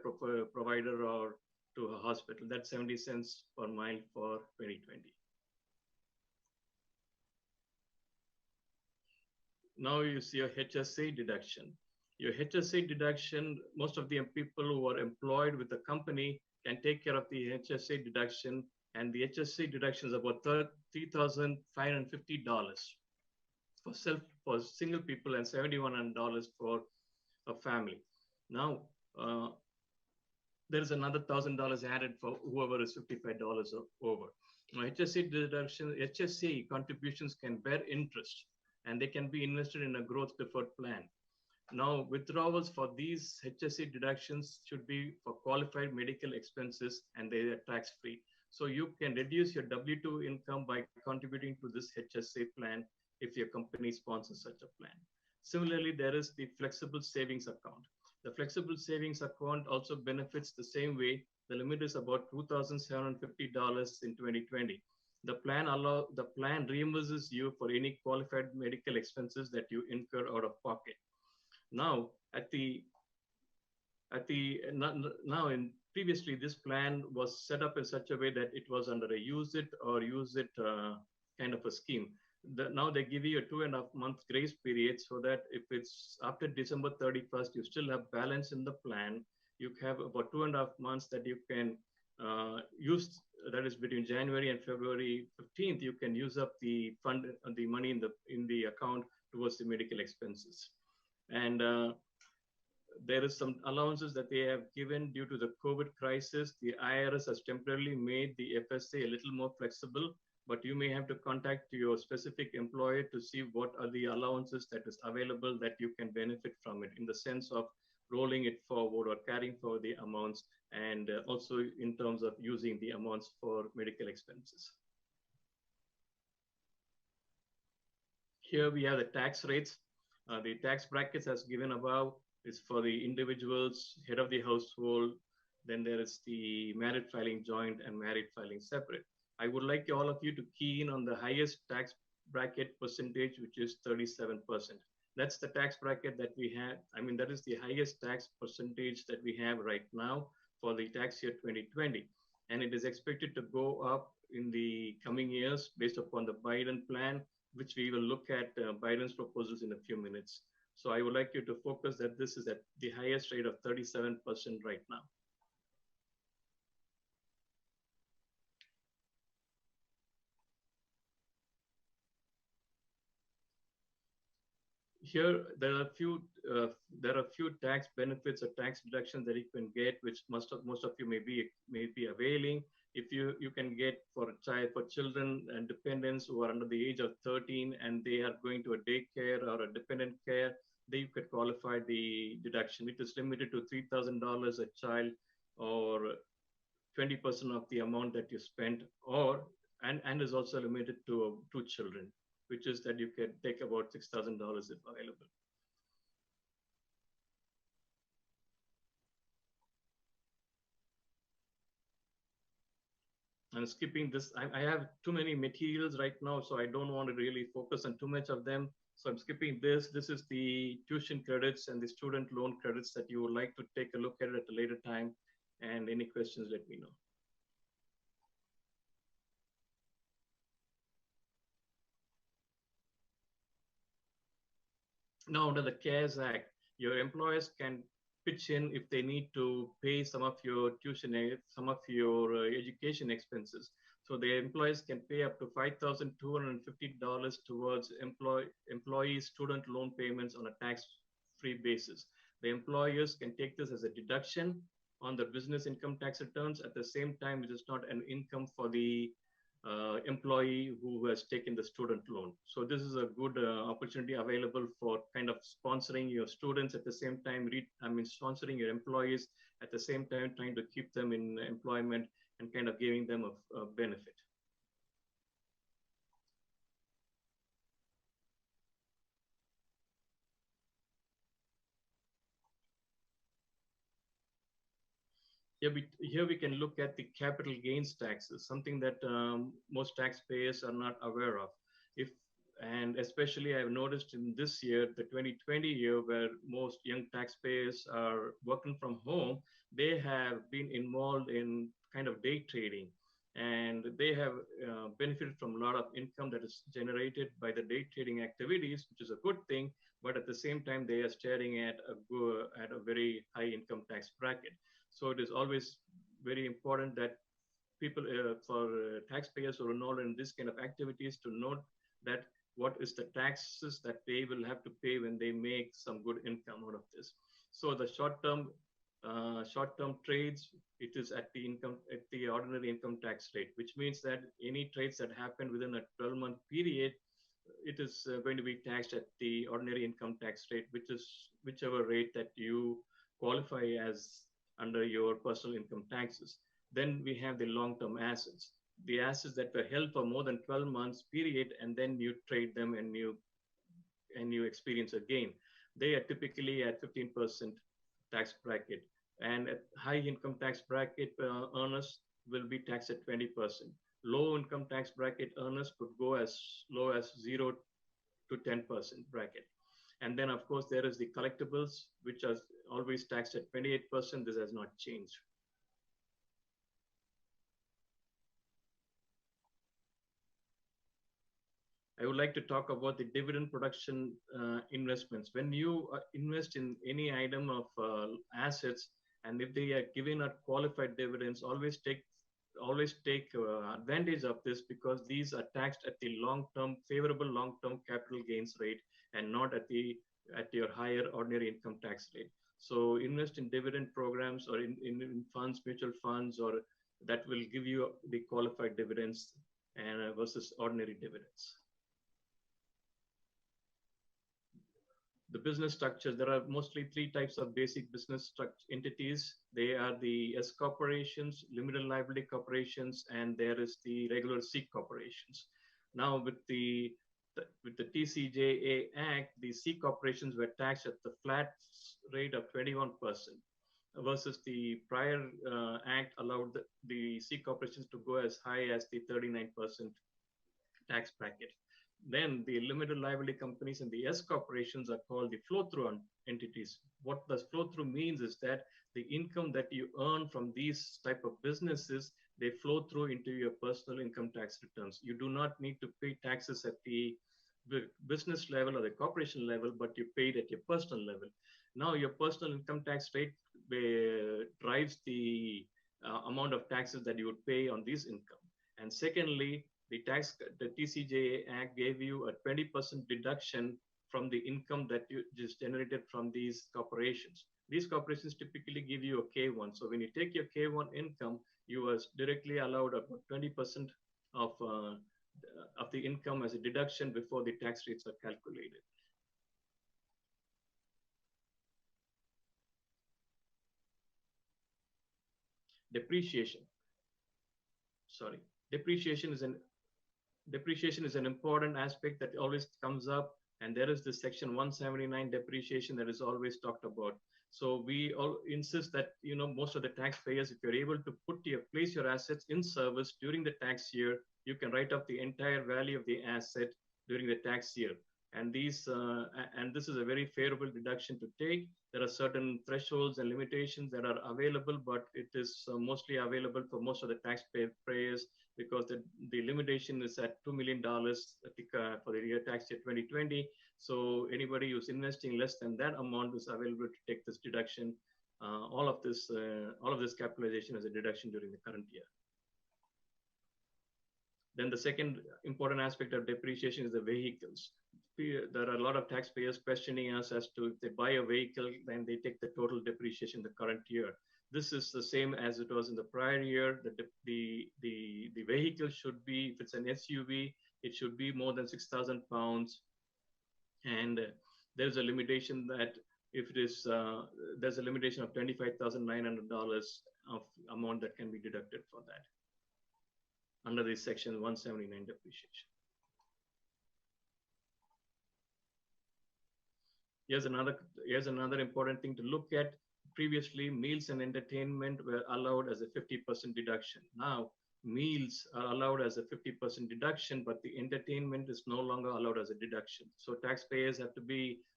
provider or to a hospital. That's 70 cents per mile for 2020. Now you see your HSA deduction. Your HSA deduction, most of the people who are employed with the company can take care of the HSA deduction, and the HSA deduction is about $3,550 for single people and $7,100 for a family. Now, there is another $1,000 added for whoever is $55 or over. Now, HSA deduction, HSA contributions can bear interest, and they can be invested in a growth deferred plan. Now, withdrawals for these HSA deductions should be for qualified medical expenses, and they are tax-free. So you can reduce your W-2 income by contributing to this HSA plan if your company sponsors such a plan. Similarly, there is the flexible savings account. The flexible savings account also benefits the same way. The limit is about $2,750 in 2020. The plan reimburses you for any qualified medical expenses that you incur out of pocket. Now, in previously this plan was set up in such a way that it was under a use it or use it kind of a scheme. Now they give you a 2.5 month grace period, so that if it's after December 31st, you still have balance in the plan. You have about 2.5 months that you can use. That is between January and February 15th. You can use up the fund, the money in the account towards the medical expenses. And there is some allowances that they have given due to the COVID crisis. The IRS has temporarily made the FSA a little more flexible, but you may have to contact your specific employer to see what are the allowances that is available that you can benefit from it, in the sense of rolling it forward or carrying forward the amounts, and also in terms of using the amounts for medical expenses. Here we have the tax rates. The tax brackets as given above is for the individuals, head of the household. Then there is the married filing joint and married filing separate. I would like all of you to key in on the highest tax bracket percentage, which is 37%. That's the tax bracket that we have. I mean, that is the highest tax percentage that we have right now for the tax year 2020. And it is expected to go up in the coming years based upon the Biden plan, which we will look at Biden's proposals in a few minutes. So I would like you to focus that this is at the highest rate of 37% right now. Here, there are a few tax benefits or tax deductions that you can get, which most of you may be availing. If you can get for children and dependents who are under the age of 13 and they are going to a daycare or a dependent care, they could qualify the deduction. It is limited to $3,000 a child, or 20% of the amount that you spent, and is also limited to 2 children, which is that you can take about $6,000 if available. I'm skipping this. I have too many materials right now, so I don't want to really focus on too much of them. So I'm skipping this. This is the tuition credits and the student loan credits that you would like to take a look at a later time. And any questions, let me know. Now, under the CARES Act, your employers can pitch in if they need to pay some of your tuition, some of your education expenses. So the employees can pay up to $5,250 towards employee student loan payments on a tax-free basis. The employers can take this as a deduction on the business income tax returns. At the same time, it is not an income for the employee who has taken the student loan. So this is a good opportunity available for kind of sponsoring your students at the same time, sponsoring your employees at the same time, trying to keep them in employment and kind of giving them a benefit. Here we can look at the capital gains taxes, something that most taxpayers are not aware of. And especially I've noticed in this year, the 2020 year, where most young taxpayers are working from home, they have been involved in kind of day trading. And they have benefited from a lot of income that is generated by the day trading activities, which is a good thing. But at the same time, they are staring at a very high income tax bracket. So it is always very important that people, for taxpayers who are involved in this kind of activities, to note that what is the taxes that they will have to pay when they make some good income out of this. So the short-term trades, it is at the ordinary income tax rate, which means that any trades that happen within a 12-month period, it is going to be taxed at the ordinary income tax rate, which is whichever rate that you qualify as under your personal income taxes. Then we have the long-term assets, the assets that were held for more than 12 months period, and then you trade them and you experience a gain. They are typically at 15% tax bracket, and at high income tax bracket earners will be taxed at 20%. Low income tax bracket earners could go as low as 0 to 10% bracket. And then, of course, there is the collectibles, which are always taxed at 28%. This has not changed. I would like to talk about the dividend production investments. When you invest in any item of assets, and if they are giving out qualified dividends, always take advantage of this, because these are taxed at the long-term favorable long-term capital gains rate and not at your higher ordinary income tax rate. So invest in dividend programs or in funds, mutual funds, or that will give you the qualified dividends and versus ordinary dividends. The business structures, there are mostly three types of basic business entities. They are the S corporations, limited liability corporations, and there is the regular C corporations. Now with the TCJA Act, the C corporations were taxed at the flat rate of 21%, versus the prior act allowed the C corporations to go as high as the 39% tax bracket. Then the limited liability companies and the S corporations are called the flow-through entities. What does flow-through means is that the income that you earn from these type of businesses, they flow through into your personal income tax returns. You do not need to pay taxes at the business level or the corporation level, but you pay it at your personal level. Now your personal income tax rate drives the amount of taxes that you would pay on this income. And secondly, the TCJA Act gave you a 20% deduction from the income that you just generated from these corporations. These corporations typically give you a K1. So when you take your K1 income, you are directly allowed about 20% of the income as a deduction before the tax rates are calculated. Depreciation. Sorry, depreciation is an important aspect that always comes up, and there is this section 179 depreciation that is always talked about. So we all insist that, you know, most of the taxpayers, if you're able to place your assets in service during the tax year, you can write off the entire value of the asset during the tax year. And this is a very favorable deduction to take. There are certain thresholds and limitations that are available, but it is mostly available for most of the taxpayers, because the limitation is at $2 million for the year tax year 2020. So anybody who's investing less than that amount is available to take this deduction. All of this capitalization as a deduction during the current year. Then the second important aspect of depreciation is the vehicles. There are a lot of taxpayers questioning us as to if they buy a vehicle, then they take the total depreciation the current year. This is the same as it was in the prior year. The vehicle should be, if it's an SUV, it should be more than 6,000 pounds. And there's a limitation that if it is, there's a limitation of $25,900 of amount that can be deducted for that under this section 179 depreciation. Here's another important thing to look at. Previously, meals and entertainment were allowed as a 50% deduction. Now, meals are allowed as a 50% deduction, but the entertainment is no longer allowed as a deduction. So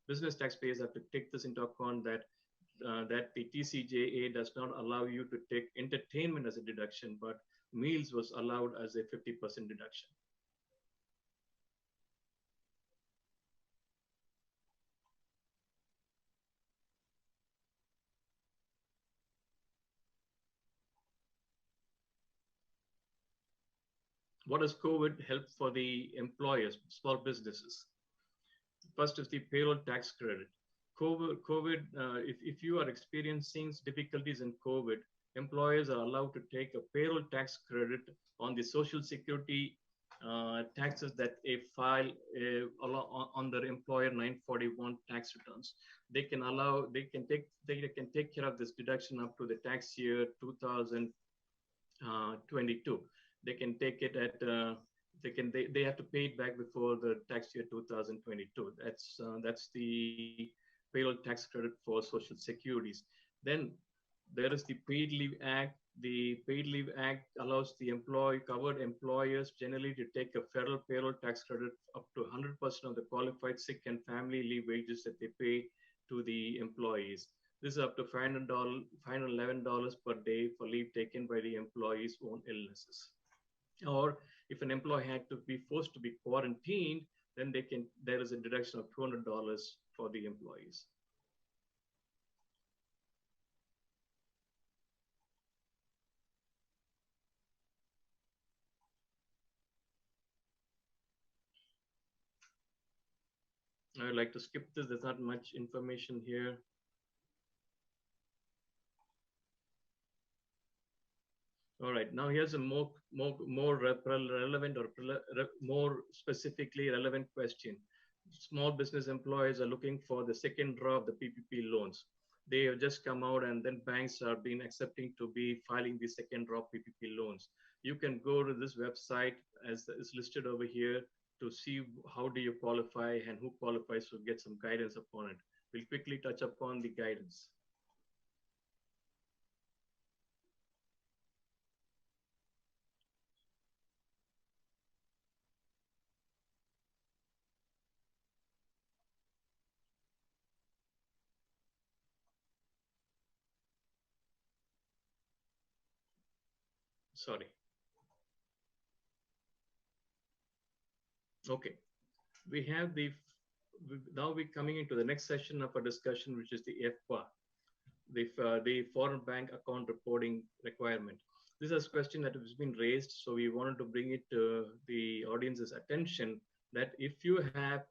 business taxpayers have to take this into account that the TCJA does not allow you to take entertainment as a deduction, but meals was allowed as a 50% deduction. What does COVID help for the employers, small businesses? First is the payroll tax credit. If you are experiencing difficulties in COVID, employers are allowed to take a payroll tax credit on the Social Security taxes that they file on their employer 941 tax returns. They can take care of this deduction up to the tax year 2022. They can take it at they have to pay it back before the tax year 2022. That's the payroll tax credit for Social Securities. Then there is the Paid Leave Act. The Paid Leave Act allows the covered employers generally to take a federal payroll tax credit up to 100% of the qualified sick and family leave wages that they pay to the employees. This is up to $511 per day for leave taken by the employee's own illnesses. Or If an employee had to be forced to be quarantined, then there is a deduction of $200 for the employees. I would like to skip this. There's not much information here. All right, now here's a more relevant or more specifically relevant question. Small business employees are looking for the second draw of the PPP loans. They have just come out, and then banks are being accepting to be filing the second draw PPP loans. You can go to this website as is listed over here to see how do you qualify and who qualifies to get some guidance upon it. We'll quickly touch upon the guidance. Sorry. Okay, we have now we're coming into the next session of our discussion, which is the FBA, the foreign bank account reporting requirement. This is a question that has been raised, so we wanted to bring it to the audience's attention that if you have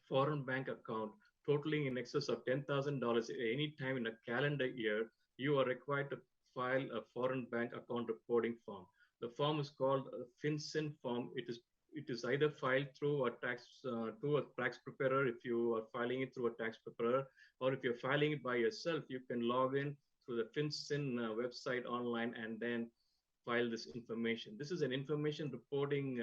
foreign bank account totaling in excess of $10,000 at any time in a calendar year, you are required to file a foreign bank account reporting form. The form is called a FinCEN form. It is either filed through a tax preparer if you are filing it through a tax preparer, or if you're filing it by yourself, you can log in through the FinCEN website online and then file this information. This is an information reporting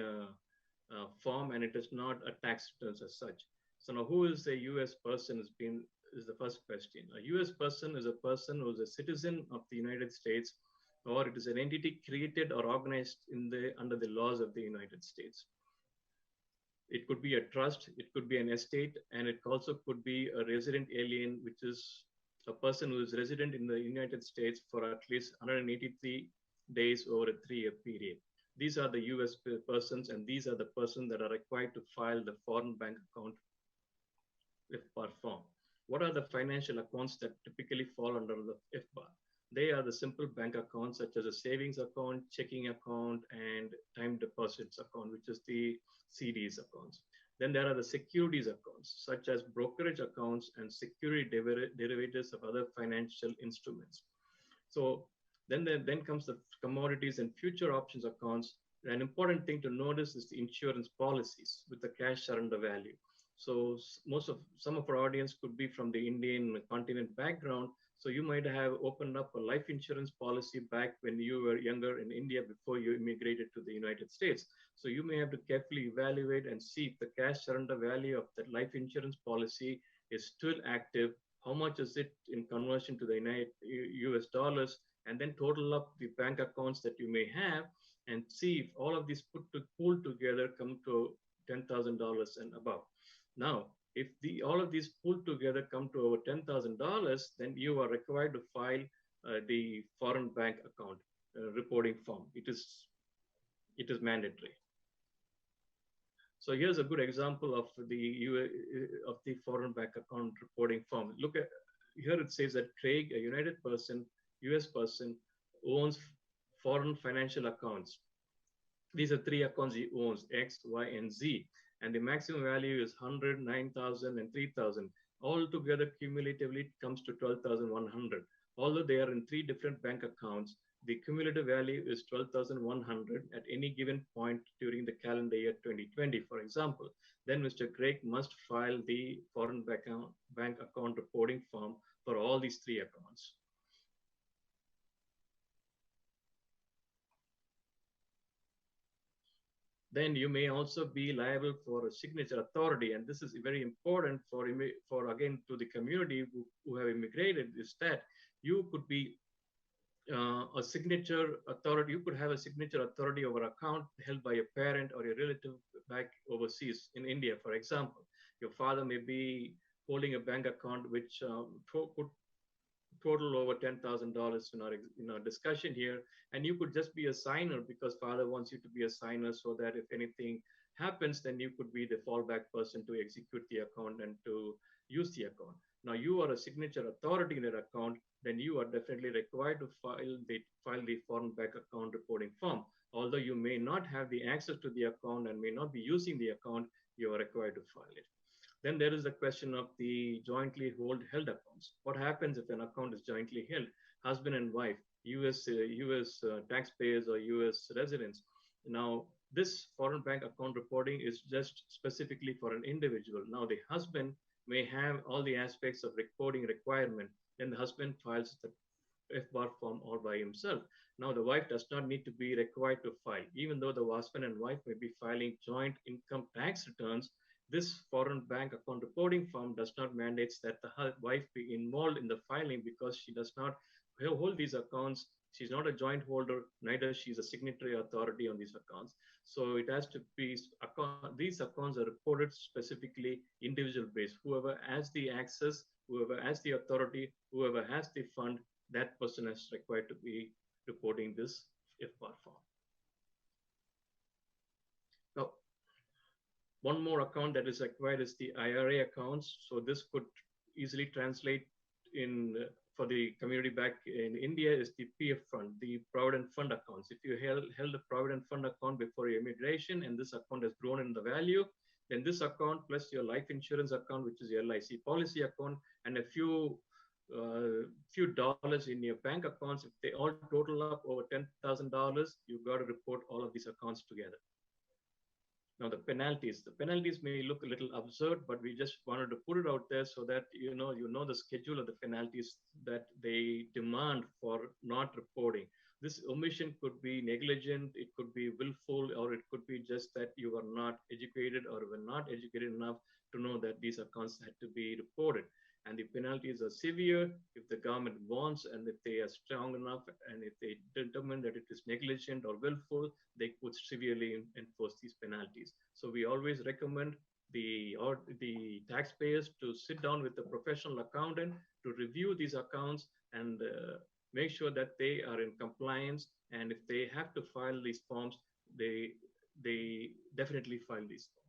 form, and it is not a tax return as such. So now, who is a U.S. person is the first question. A U.S. person is a person who is a citizen of the United States, or it is an entity created or organized under the laws of the United States. It could be a trust, it could be an estate, and it also could be a resident alien, which is a person who is resident in the United States for at least 183 days over a 3-year period. These are the US persons, and these are the persons that are required to file the foreign bank account FBAR form. What are the financial accounts that typically fall under the FBAR? They are the simple bank accounts such as a savings account, checking account, and time deposits account, which is the CDs accounts. Then there are the securities accounts, such as brokerage accounts and security derivatives of other financial instruments. So then comes the commodities and future options accounts. An important thing to notice is the insurance policies with the cash surrender value. So some of our audience could be from the Indian continent background. So you might have opened up a life insurance policy back when you were younger in India before you immigrated to the United States. So you may have to carefully evaluate and see if the cash surrender value of that life insurance policy is still active. How much is it in conversion to the US dollars? And then total up the bank accounts that you may have and see if all of these pooled together come to $10,000 and above. Now, if all of these pooled together come to over $10,000, then you are required to file the foreign bank account reporting form. It is mandatory. So here's a good example of the foreign bank account reporting form. Look at here. It says that Craig, a United person, US person, owns foreign financial accounts. These are 3 accounts he owns: X, Y, and Z. And the maximum value is 100, 9,000, and 3,000. All together, cumulatively, it comes to 12,100. Although they are in 3 different bank accounts, the cumulative value is 12,100 at any given point during the calendar year 2020, for example. Then Mr. Craig must file the foreign bank account reporting form for all these 3 accounts. Then you may also be liable for a signature authority. And this is very important for again, to the community who have immigrated, is that you could be a signature authority. You could have a signature authority over an account held by a parent or a relative back overseas in India, for example. Your father may be holding a bank account which total over $10,000 in our discussion here. And you could just be a signer because father wants you to be a signer so that if anything happens, then you could be the fallback person to execute the account and to use the account. Now you are a signature authority in that account, then you are definitely required to file the foreign bank account reporting form. Although you may not have the access to the account and may not be using the account, you are required to file it. Then there is the question of the jointly held accounts. What happens if an account is jointly held? Husband and wife, US taxpayers or US residents. Now, this foreign bank account reporting is just specifically for an individual. Now, the husband may have all the aspects of reporting requirement. Then the husband files the FBAR form all by himself. Now, the wife does not need to be required to file. Even though the husband and wife may be filing joint income tax returns, this foreign bank account reporting form does not mandate that the wife be involved in the filing because she does not hold these accounts. She's not a joint holder, neither she's a signatory authority on these accounts. So it has to be, these accounts are reported specifically individual based. Whoever has the access, whoever has the authority, whoever has the fund, that person is required to be reporting this FBAR form. Now, one more account that is required is the IRA accounts. So this could easily translate in for the community back in India is the PF fund, the Provident Fund accounts. If you held a Provident Fund account before your immigration and this account has grown in the value, then this account plus your life insurance account, which is your LIC policy account, and a few dollars in your bank accounts, if they all total up over $10,000, you've got to report all of these accounts together. Now the penalties may look a little absurd, but we just wanted to put it out there so that you know the schedule of the penalties that they demand for not reporting. This omission could be negligent, it could be willful, or it could be just that you were not educated or were not educated enough to know that these accounts had to be reported. And the penalties are severe if the government wants and if they are strong enough and if they determine that it is negligent or willful, they could severely enforce these penalties. So we always recommend the taxpayers to sit down with the professional accountant to review these accounts and make sure that they are in compliance. And if they have to file these forms, they definitely file these forms.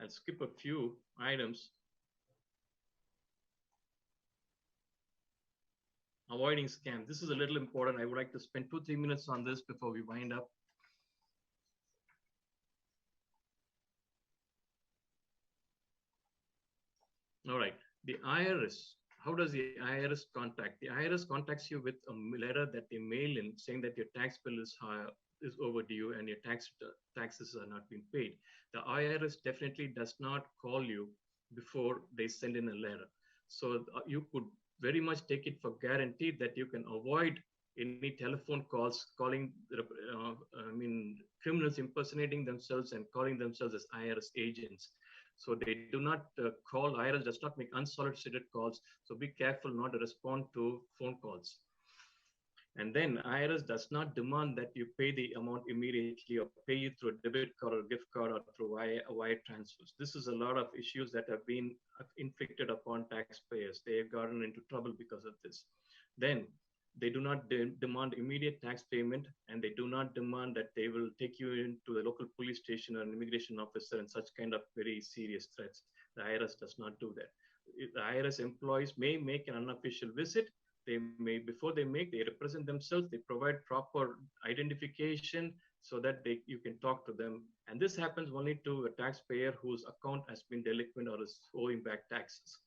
I'll skip a few items. Avoiding scams. This is a little important. I would like to spend 2-3 minutes on this before we wind up. All right, the IRS. How does the IRS contact? The IRS contacts you with a letter that they mail in saying that your tax bill is overdue and your taxes are not being paid. The IRS definitely does not call you before they send in a letter. So you could very much take it for guaranteed that you can avoid any telephone calls calling, criminals impersonating themselves and calling themselves as IRS agents. So they do not IRS does not make unsolicited calls. So be careful not to respond to phone calls. And then IRS does not demand that you pay the amount immediately or pay you through a debit card or gift card or through wire transfers. This is a lot of issues that have been inflicted upon taxpayers. They have gotten into trouble because of this. Then they do not demand immediate tax payment, and they do not demand that they will take you into the local police station or an immigration officer and such kind of very serious threats. The IRS does not do that. The IRS employees may make an unofficial visit. Before they represent themselves, they provide proper identification so that you can talk to them. And this happens only to a taxpayer whose account has been delinquent or is owing back taxes.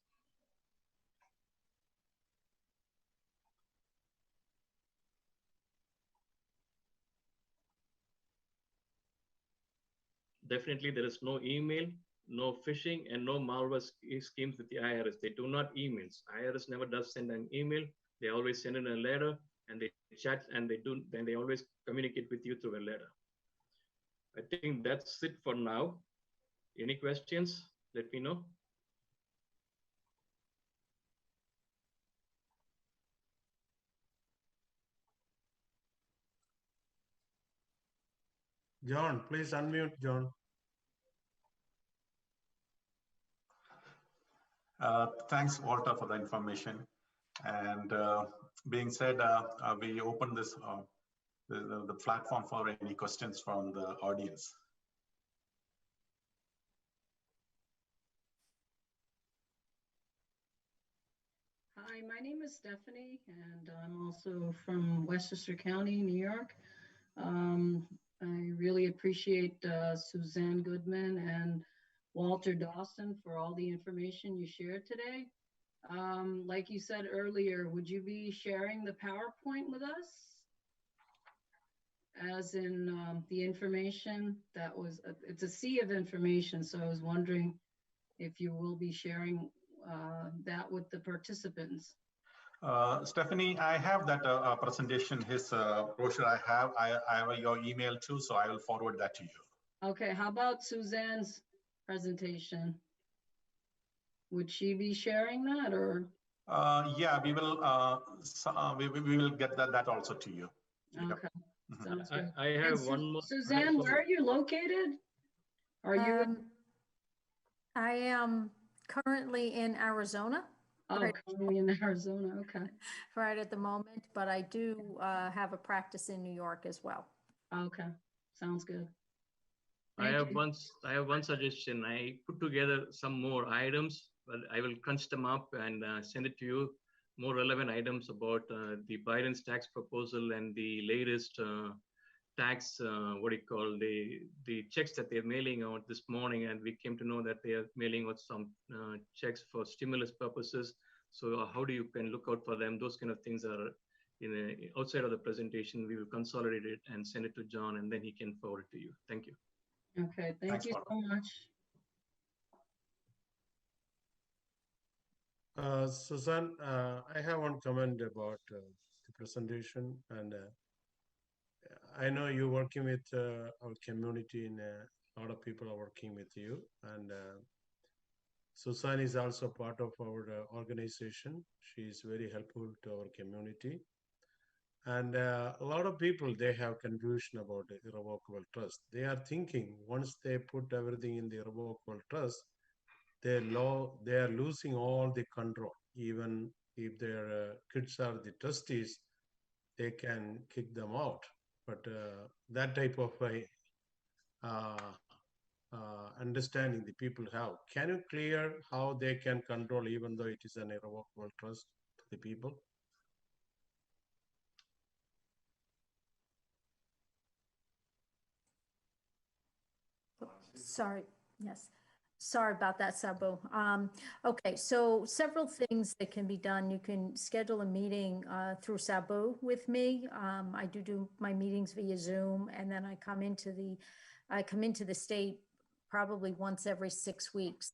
Definitely, there is no email, no phishing, and no malware schemes with the IRS. They do not emails. IRS never does send an email. They always send in a letter, and they chat, and they always communicate with you through a letter. I think that's it for now. Any questions? Let me know. John, please unmute, John. Thanks, Walter, for the information. And being said, we open this the platform for any questions from the audience. Hi, my name is Stephanie, and I'm also from Westchester County, New York. I really appreciate Suzanne Goodman and Walter Dawson for all the information you shared today. Like you said earlier, would you be sharing the PowerPoint with us? As in the information that was, it's a sea of information, so I was wondering if you will be sharing that with the participants. Stephanie, I have that presentation, his brochure I have your email too, so I will forward that to you. Okay, how about Suzanne's presentation? Would she be sharing that, or? Yeah, we will we will get that also to you. Okay, sounds good. I have one more. Suzanne, where are you located? Are you? I am currently in Arizona. Right. Currently in Arizona, okay. Right at the moment, but I do have a practice in New York as well. Okay, sounds good. I have one suggestion. I put together some more items, but I will crunch them up and send it to you. More relevant items about the Biden's tax proposal and the latest tax, the checks that they're mailing out this morning. And we came to know that they are mailing out some checks for stimulus purposes. So how do you can look out for them? Those kind of things are outside of the presentation. We will consolidate it and send it to John, and then he can forward it to you. Thank you. Okay, thank you so much. Suzanne, I have one comment about the presentation, and I know you're working with our community, and a lot of people are working with you. And Suzanne is also part of our organization. She is very helpful to our community. And a lot of people, they have confusion about the irrevocable trust. They are thinking once they put everything in the irrevocable trust, they are losing all the control. Even if their kids are the trustees, they can kick them out. But that type of understanding the people have. Can you clear how they can control even though it is an irrevocable trust to the people? Sorry, yes. Sorry about that, Sabu. Okay, so several things that can be done. You can schedule a meeting through Sabu with me. I do my meetings via Zoom, and then I come into the state probably once every 6 weeks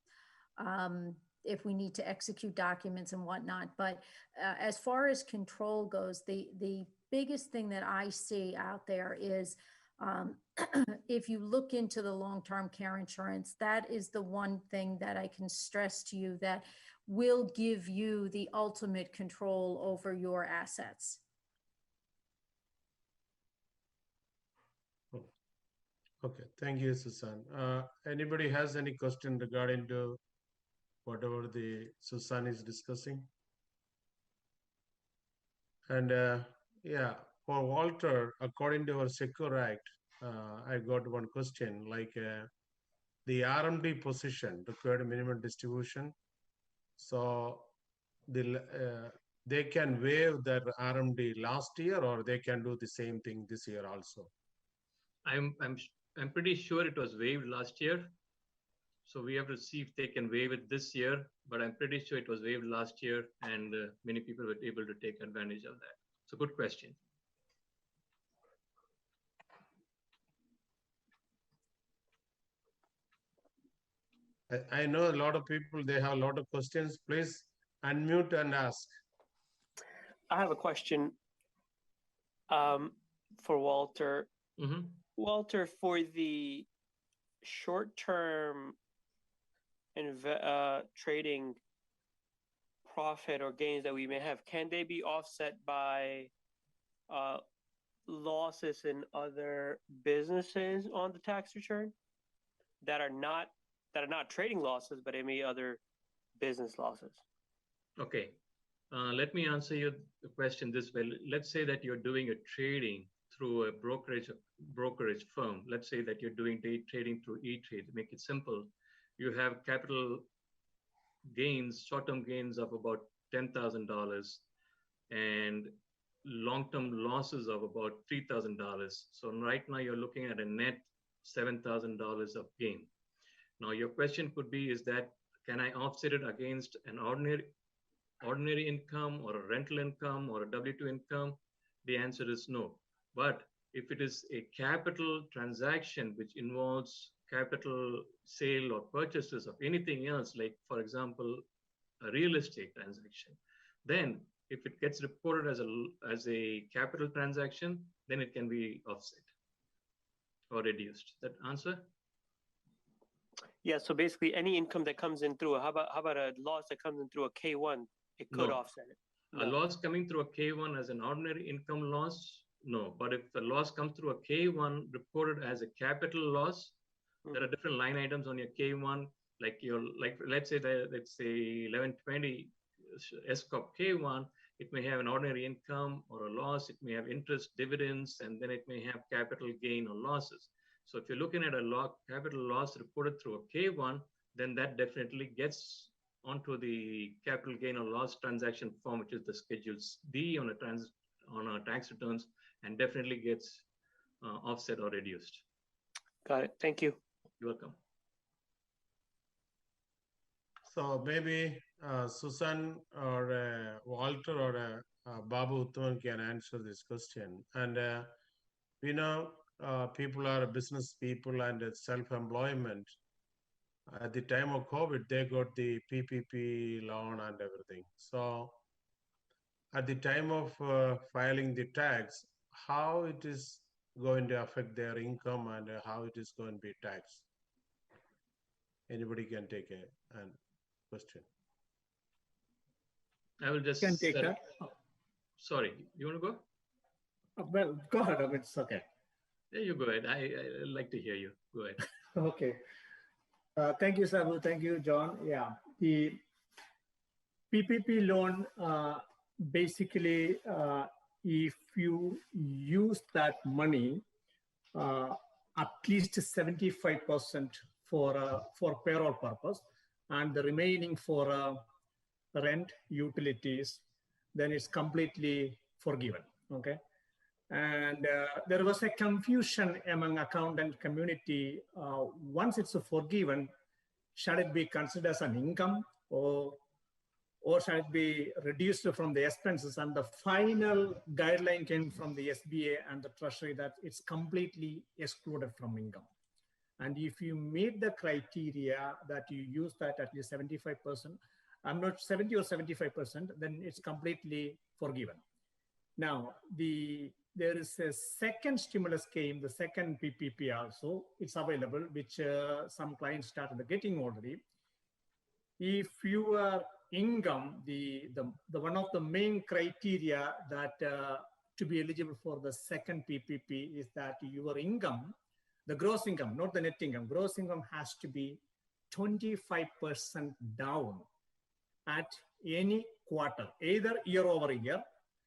if we need to execute documents and whatnot. But as far as control goes, the biggest thing that I see out there is if you look into the long-term care insurance, that is the one thing that I can stress to you that will give you the ultimate control over your assets. Okay, thank you, Susan. Anybody has any question regarding to whatever the Susan is discussing? And yeah, for Walter, according to our Secure Act, I got one question, like the RMD position, required minimum distribution. So they can waive that RMD last year, or they can do the same thing this year also? I'm pretty sure it was waived last year. So we have to see if they can waive it this year, but I'm pretty sure it was waived last year, and many people were able to take advantage of that. It's a good question. I know a lot of people, they have a lot of questions. Please unmute and ask. I have a question for Walter. Mm-hmm. Walter, for the short-term trading profit or gains that we may have, can they be offset by losses in other businesses on the tax return that are not trading losses, but any other business losses? Okay. Let me answer your question this way. Let's say that you're doing a trading through a brokerage firm. Let's say that you're doing day trading through E-Trade. Make it simple. You have capital gains, short-term gains of about $10,000 and long-term losses of about $3,000. So right now you're looking at a net $7,000 of gain. Now your question could be, is that, can I offset it against an ordinary income or a rental income or a W-2 income? The answer is no. But if it is a capital transaction which involves capital sale or purchases of anything else, like for example, a real estate transaction, then if it gets reported as a capital transaction, then it can be offset or reduced. That answer? Yeah. So basically, any income that comes in through how about a loss that comes in through a K1? It could offset it. A loss coming through a K1 as an ordinary income loss, no. But if the loss comes through a K1 reported as a capital loss, there are different line items on your K1, let's say that it's a 1120 S Corp K1. It may have an ordinary income or a loss. It may have interest, dividends, and then it may have capital gain or losses. So if you're looking at a capital loss reported through a K1, then that definitely gets onto the capital gain or loss transaction form, which is the Schedule D on a tax returns, and definitely gets offset or reduced. Got it. Thank you. You're welcome. So maybe Susan or Walter or Babu Uthaman can answer this question. And we know people are business people and self-employment. At the time of COVID, they got the PPP loan and everything. So at the time of filing the tax, how it is going to affect their income and how it is going to be taxed? Anybody can take a question. I will just Can take that. Sorry, you want to go? Well, go ahead. I mean, it's okay. Yeah, you go ahead. I like to hear you. Go ahead. Okay. Thank you, Sabu. Thank you, John. Yeah, the PPP loan, basically, if you use that money, at least 75% for payroll purpose, and the remaining for rent, utilities, then it's completely forgiven. Okay. And there was a confusion among accountant community. Once it's forgiven, shall it be considered as an income or shall it be reduced from the expenses? And the final guideline came from the SBA and the Treasury that it's completely excluded from income. And if you meet the criteria that you use that at least 75%, I'm not 70 or 75%, then it's completely forgiven. Now, there is a second stimulus scheme, the second PPP also, it's available, which some clients started getting already. If your income, the one of the main criteria that to be eligible for the second PPP is that your income, the gross income, not the net income, gross income has to be 25% down at any quarter, either year over year.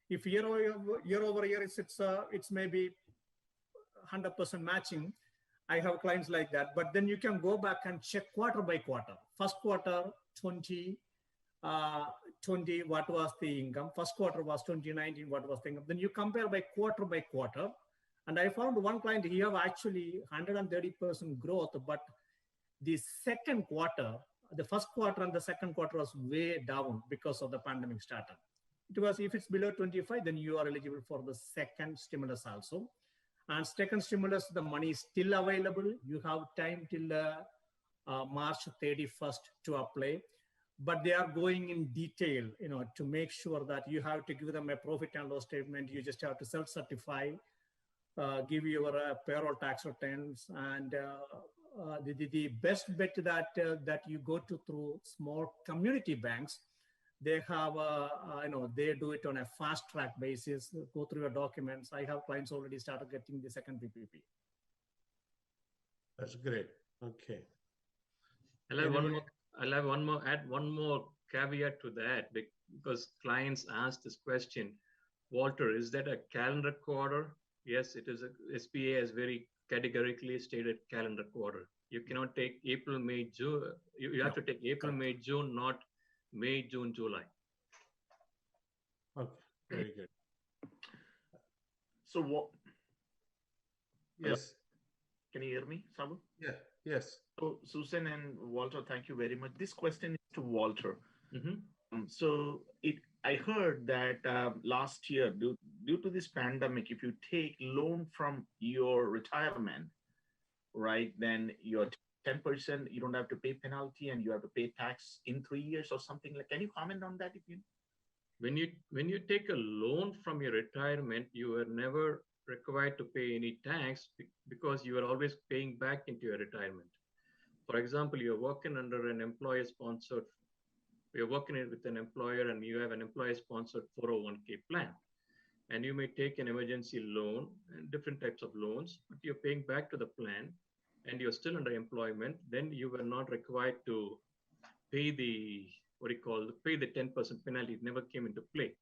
If year over year it's maybe 100% matching, I have clients like that. But then you can go back and check quarter by quarter. First quarter 2020, what was the income? First quarter was 2019, what was the income? Then you compare by quarter. And I found one client, he have actually 130% growth, but the second quarter, the first quarter and the second quarter was way down because of the pandemic started. It was, if it's below 25, then you are eligible for the second stimulus also. And second stimulus, the money is still available. You have time till March 31st to apply. But they are going in detail, to make sure that you have to give them a profit and loss statement. You just have to self-certify, give your payroll tax returns, and the best bet that you go to through small community banks. they have they do it on a fast track basis, go through your documents. I have clients already started getting the second PPP. That's great. Okay. Add one more caveat to that, because clients ask this question. Walter, is that a calendar quarter? Yes, it is. SBA has very categorically stated calendar quarter. You cannot take April, May, June. You have to take April, May, June, not May, June, July. Okay, very good. So what? Yes. Can you hear me, Sabu? Yeah. Yes. So Susan and Walter, thank you very much. This question is to Walter. I heard that last year, due to this pandemic, if you take loan from your retirement, right, then your 10%, you don't have to pay penalty and you have to pay tax in 3 years or something. Like, can you comment on that? When you take a loan from your retirement, you are never required to pay any tax because you are always paying back into your retirement. For example, you're working under an employer-sponsored, you're working with an employer and you have an employer-sponsored 401k plan. And you may take an emergency loan and different types of loans, but you're paying back to the plan and you're still under employment, then you were not required to pay the, pay the 10% penalty. It never came into play.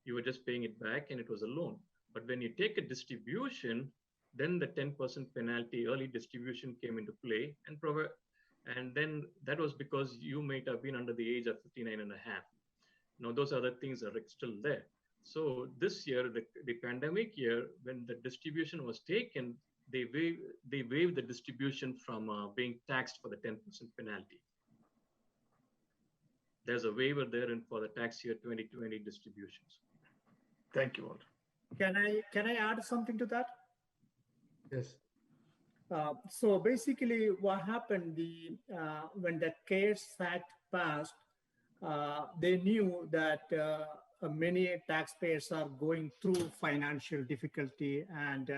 You were just paying it back and it was a loan. But when you take a distribution, then the 10% penalty, early distribution came into play, and then that was because you might have been under the age of 59 and a half. Now, those other things are still there. So this year, the pandemic year, when the distribution was taken, they waived the distribution from being taxed for the 10% penalty. There's a waiver there for the tax year 2020 distributions. Thank you, Walter. Can I add something to that? Yes. So basically, what happened when the CARES Act passed, they knew that many taxpayers are going through financial difficulty, and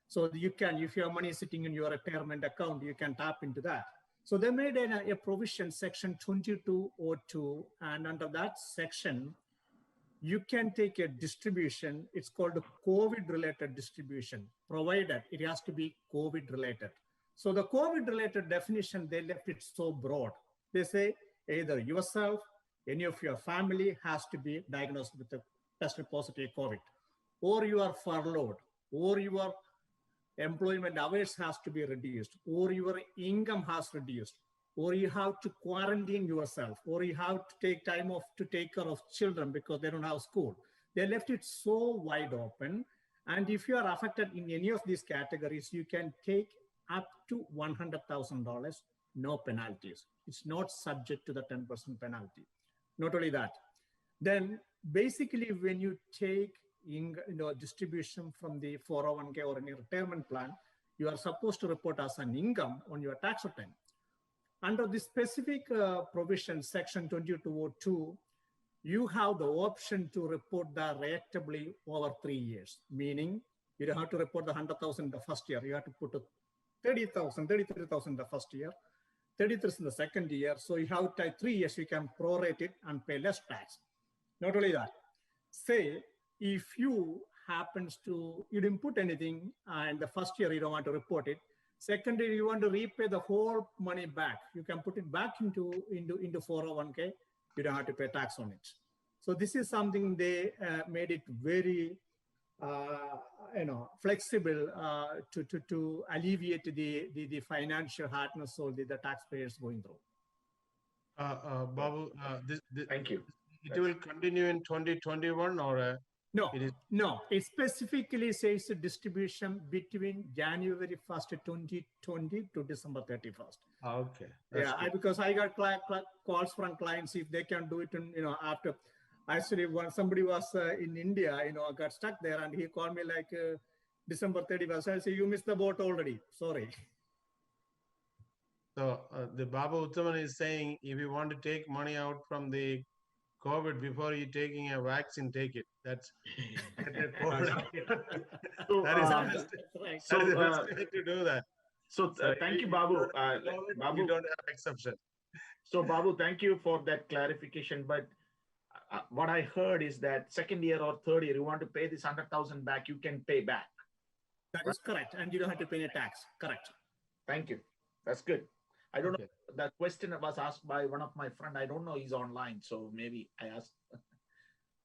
so you can, if your money is sitting in your retirement account, you can tap into that. So they made a provision, Section 2202, and under that section, you can take a distribution. It's called a COVID-related distribution, provided it has to be COVID-related. So the COVID-related definition, they left it so broad. They say either yourself, any of your family has to be diagnosed with a tested positive COVID, or you are furloughed, or your employment hours has to be reduced, or your income has reduced, or you have to quarantine yourself, or you have to take time off to take care of children because they don't have school. They left it so wide open. And if you are affected in any of these categories, you can take up to $100,000, no penalties. It's not subject to the 10% penalty. Not only that, then basically when you take distribution from the 401k or any retirement plan, you are supposed to report as an income on your tax return. Under the specific provision, Section 2202, you have the option to report that ratably over 3 years, meaning you don't have to report the 100,000 the first year. You have to put 30,000, 33,000 the first year, 33,000 in the second year. So you have 3 years, you can prorate it and pay less tax. Not only that, say if you you didn't put anything and the first year you don't want to report it, second year you want to repay the whole money back, you can put it back into 401k. You don't have to pay tax on it. So this is something they made it very flexible to alleviate the financial hardness or the taxpayers going through. Babu, thank you. It will continue in 2021 or? No, it specifically says a distribution between January 1st, 2020 to December 31st. Okay. Because I got calls from clients if they can do it after. Actually, when somebody was in India, got stuck there and he called me like December 31st. I say, you missed the boat already. Sorry. So the Babu Uttaman is saying, if you want to take money out from the COVID before you taking a vaccine, take it. That's that is the best way to do that. So thank you, Babu. Babu, you don't have exception. So Babu, thank you for that clarification. But what I heard is that second year or third year, you want to pay this 100,000 back, you can pay back. That is correct. And you don't have to pay any tax. Correct. Thank you. That's good. I don't Okay. know. That question was asked by one of my friend. I don't know. He's online. So maybe I asked,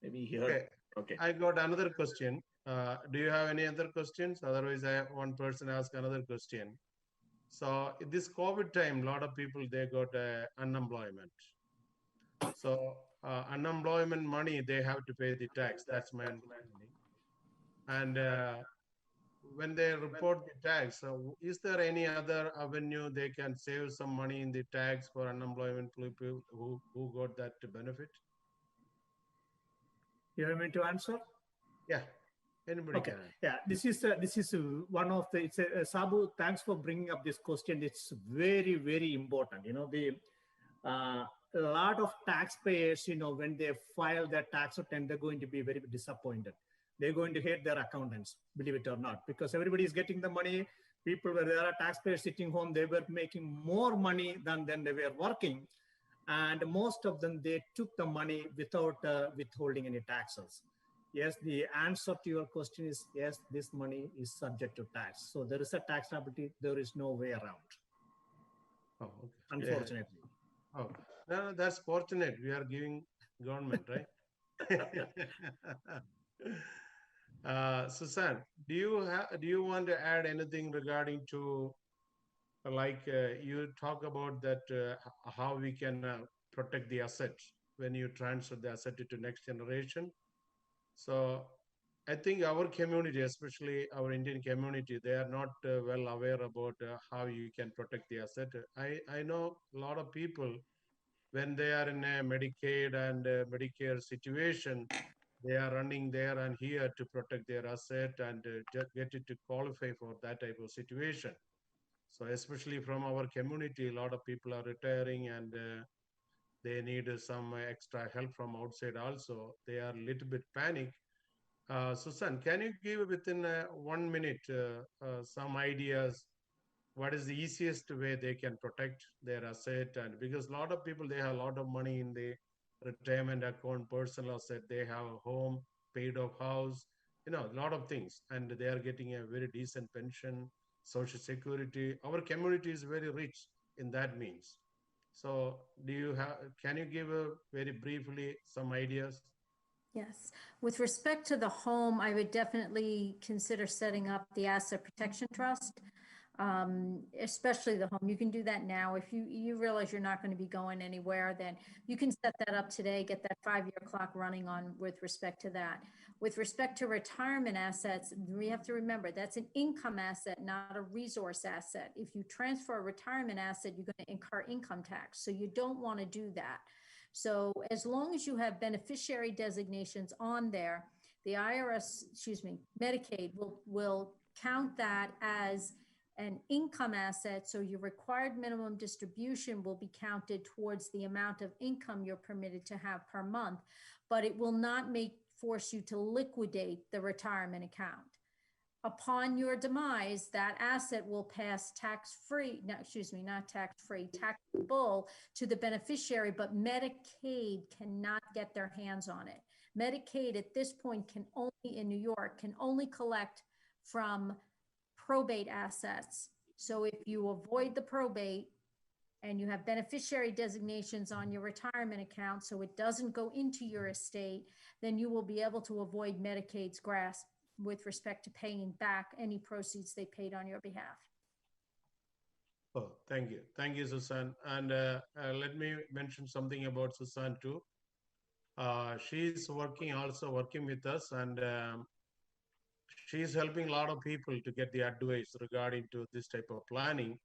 maybe he heard. Okay. Okay. I got another question. Do you have any other questions? Otherwise, I have one person ask another question. So in this COVID time, a lot of people, they got unemployment. So unemployment money, they have to pay the tax. That's my understanding. And when they report the tax, is there any other avenue they can save some money in the tax for unemployment people who got that benefit? You want me to answer? Yeah, anybody Okay. can. Yeah, this is one of the. It's Sabu. Thanks for bringing up this question. It's very, very important. You know, a lot of taxpayers, you know, when they file their tax return, they're going to be very disappointed. They're going to hate their accountants, believe it or not, because everybody is getting the money. People, where there are taxpayers sitting home, they were making more money than they were working. And most of them, they took the money without withholding any taxes. Yes, the answer to your question is yes, this money is subject to tax. So there is a tax liability. There is no way around. Oh, okay. Unfortunately. Yeah. Oh, no, that's fortunate. We are giving government, right? Susan, do you want to add anything regarding to like you talk about that how we can protect the asset when you transfer the asset to next generation? So I think our community, especially our Indian community, they are not well aware about how you can protect the asset. I know a lot of people, when they are in a Medicaid and Medicare situation, they are running there and here to protect their asset and get it to qualify for that type of situation. So especially from our community, a lot of people are retiring and they need some extra help from outside also. They are a little bit panicked. Susan, can you give within 1 minute some ideas? What is the easiest way they can protect their asset? And because a lot of people, they have a lot of money in the retirement account, personal asset, they have a home, paid off house, you know, a lot of things, and they are getting a very decent pension, social security. Our community is very rich in that means. So can you give very briefly some ideas? Yes. With respect to the home, I would definitely consider setting up the asset protection trust, especially the home. You can do that now. If you realize you're not going to be going anywhere, then you can set that up today, get that 5-year clock running on with respect to that. With respect to retirement assets, we have to remember that's an income asset, not a resource asset. If you transfer a retirement asset, you're going to incur income tax. So you don't want to do that. So as long as you have beneficiary designations on there, the IRS, Medicaid will count that as an income asset. So your required minimum distribution will be counted towards the amount of income you're permitted to have per month, but it will not force you to liquidate the retirement account. Upon your demise, that asset will pass tax-free, not tax-free, taxable to the beneficiary, but Medicaid cannot get their hands on it. Medicaid at this point in New York, can only collect from probate assets. So if you avoid the probate and you have beneficiary designations on your retirement account, so it doesn't go into your estate, then you will be able to avoid Medicaid's grasp with respect to paying back any proceeds they paid on your behalf. Oh, thank you. Thank you, Susan. And let me mention something about Susan too. She's also working with us, and she's helping a lot of people to get the advice regarding to this type of planning.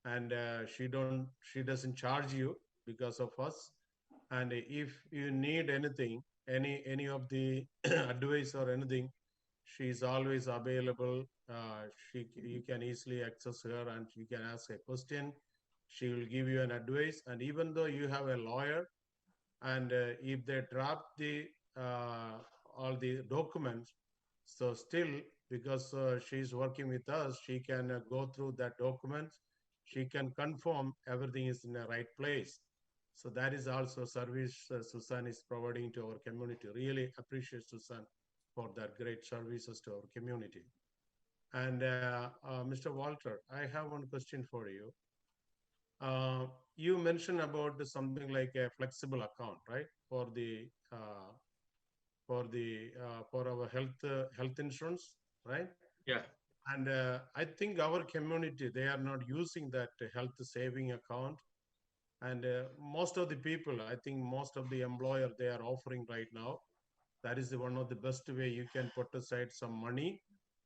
And she doesn't charge you because of us. And if you need anything, any of the advice or anything, she's always available. You can easily access her and you can ask a question. She will give you an advice. And even though you have a lawyer, and if they drop all the documents, so still, because she's working with us, she can go through that documents. She can confirm everything is in the right place. So that is also service Susan is providing to our community. Really appreciate Susan for that great services to our community. And Mr. Walter, I have one question for you. You mentioned about something like a flexible account, right? For our health insurance, right? Yeah. And I think our community, they are not using that health saving account. And most of the people, I think most of the employer, they are offering right now. That is one of the best way you can put aside some money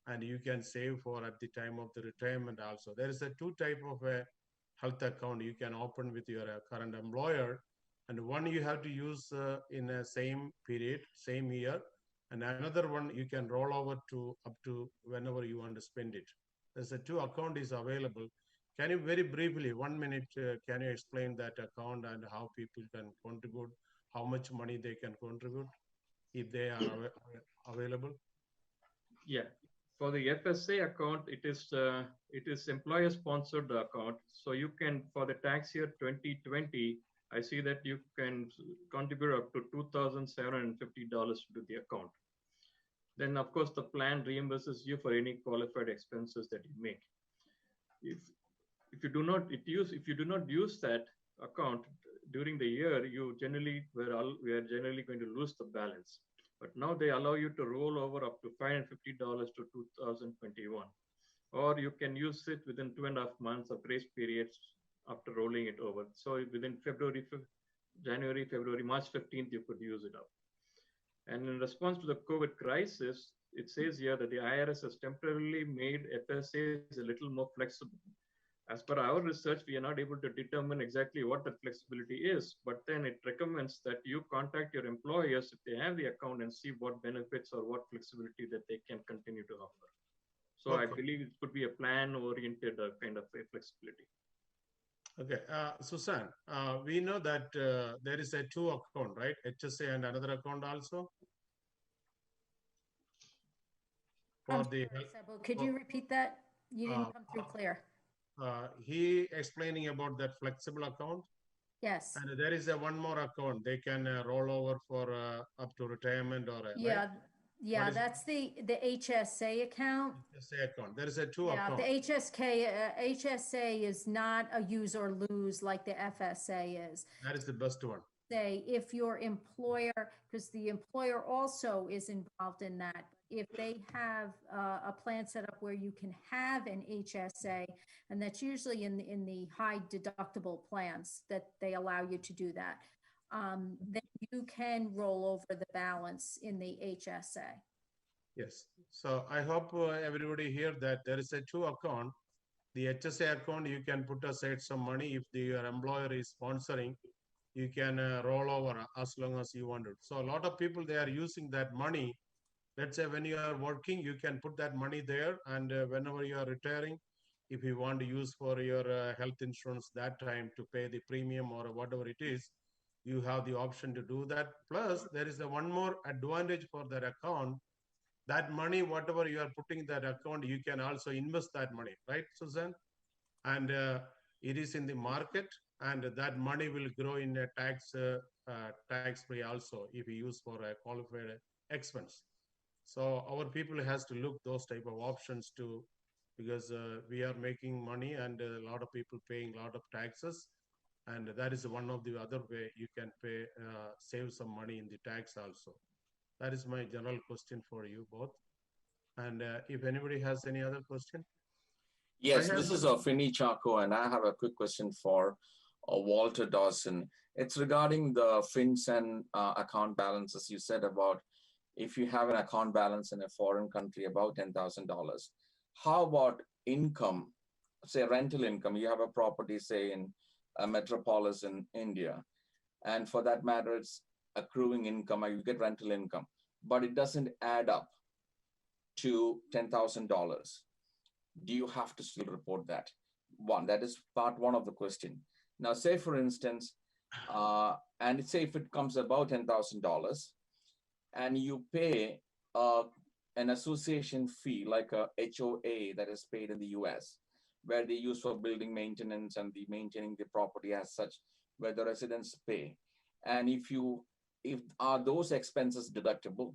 and you can save for at the time of the retirement also. There is a two type of a health account you can open with your current employer. And one you have to use in a same period, same year. And another one you can roll over to up to whenever you want to spend it. There's a two account is available. Can you very briefly, 1 minute, can you explain that account and how people can contribute, how much money they can contribute if they are available? Yeah, for the FSA account, it is employer sponsored account. So you can, for the tax year 2020, I see that you can contribute up to $2,750 to the account. Then of course the plan reimburses you for any qualified expenses that you make. If you do not use that account during the year, we are generally going to lose the balance. But now they allow you to roll over up to $550 to 2021, or you can use it within 2.5 months of grace periods after rolling it over. So within January, February, March 15th, you could use it up. And in response to the COVID crisis, it says here that the IRS has temporarily made FSAs a little more flexible. As per our research, we are not able to determine exactly what the flexibility is, but then it recommends that you contact your employers if they have the account and see what benefits or what flexibility that they can continue to offer. So okay. I believe it could be a plan-oriented kind of a flexibility. Okay, Susan, we know that there is a two account, right? HSA and another account also? For the could you repeat that? You didn't come through clear. He explaining about that flexible account. Yes. And there is a one more account they can roll over for up to retirement or yeah, right? Yeah, that's the HSA account. HSA account. There is a two account. The HSA is not a use or lose like the FSA is. That is the best one. Say if your employer, because the employer also is involved in that, if they have a plan set up where you can have an HSA, and that's usually in the high deductible plans that they allow you to do that, then you can roll over the balance in the HSA. Yes. So I hope everybody here that there is a two account. The HSA account, you can put aside some money. If your employer is sponsoring, you can roll over as long as you want it. So a lot of people, they are using that money. Let's say when you are working, you can put that money there. And whenever you are retiring, if you want to use for your health insurance that time to pay the premium or whatever it is, you have the option to do that. Plus, there is one more advantage for that account. That money, whatever you are putting in that account, you can also invest that money, right, Susan? And it is in the market, and that money will grow in a tax-free also if you use for a qualified expense. So our people has to look those type of options too, because we are making money and a lot of people paying a lot of taxes. And that is one of the other way you can pay, save some money in the tax also. That is my general question for you both. And if anybody has any other question. Yes, this is Finny Chaco, and I have a quick question for Walter Dawson. It's regarding the FinCEN account balances. You said about if you have an account balance in a foreign country about $10,000, how about income, say rental income? You have a property, say in a metropolis in India, and for that matter, it's accruing income, or you get rental income, but it doesn't add up to $10,000. Do you have to still report that? One, that is part one of the question. Now, say for instance, and say if it comes about $10,000 and you pay an association fee like a HOA that is paid in the US, where they use for building maintenance and the maintaining the property as such, where the residents pay. And if are those expenses deductible?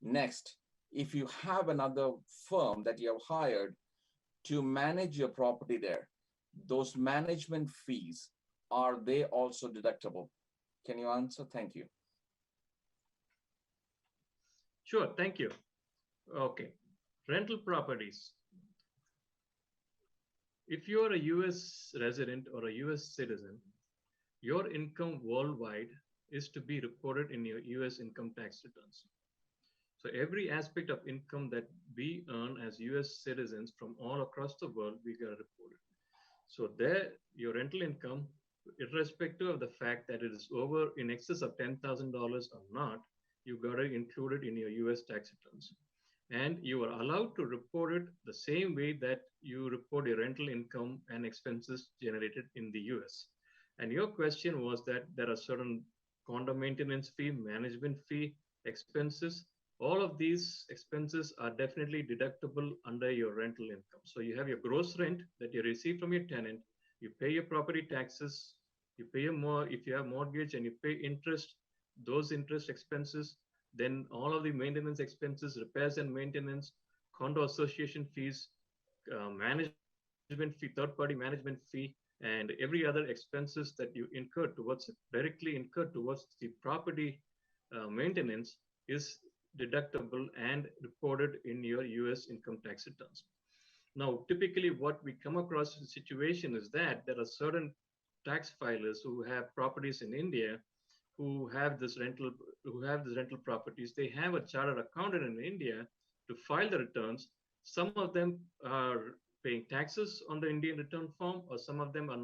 Next, if you have another firm that you have hired to manage your property there, those management fees, are they also deductible? Can you answer? Thank you. Sure, thank you. Okay, rental properties. If you're a US resident or a US citizen, your income worldwide is to be reported in your US income tax returns. So every aspect of income that we earn as US citizens from all across the world, we got to report it. So there, your rental income, irrespective of the fact that it is over in excess of $10,000 or not, you got to include it in your US tax returns. And you are allowed to report it the same way that you report your rental income and expenses generated in the US. And your question was that there are certain condo maintenance fee, management fee, expenses. All of these expenses are definitely deductible under your rental income. So you have your gross rent that you receive from your tenant, you pay your property taxes, you pay if you have mortgage and you pay interest, those interest expenses, then all of the maintenance expenses, repairs and maintenance, condo association fees, management fee, third-party management fee, and every other expenses that you incur directly incurred towards the property maintenance is deductible and reported in your US income tax returns. Now, typically what we come across in the situation is that there are certain tax filers who have properties in India who have this rental properties. They have a chartered accountant in India to file the returns. Some of them are paying taxes on the Indian return form, or some of them are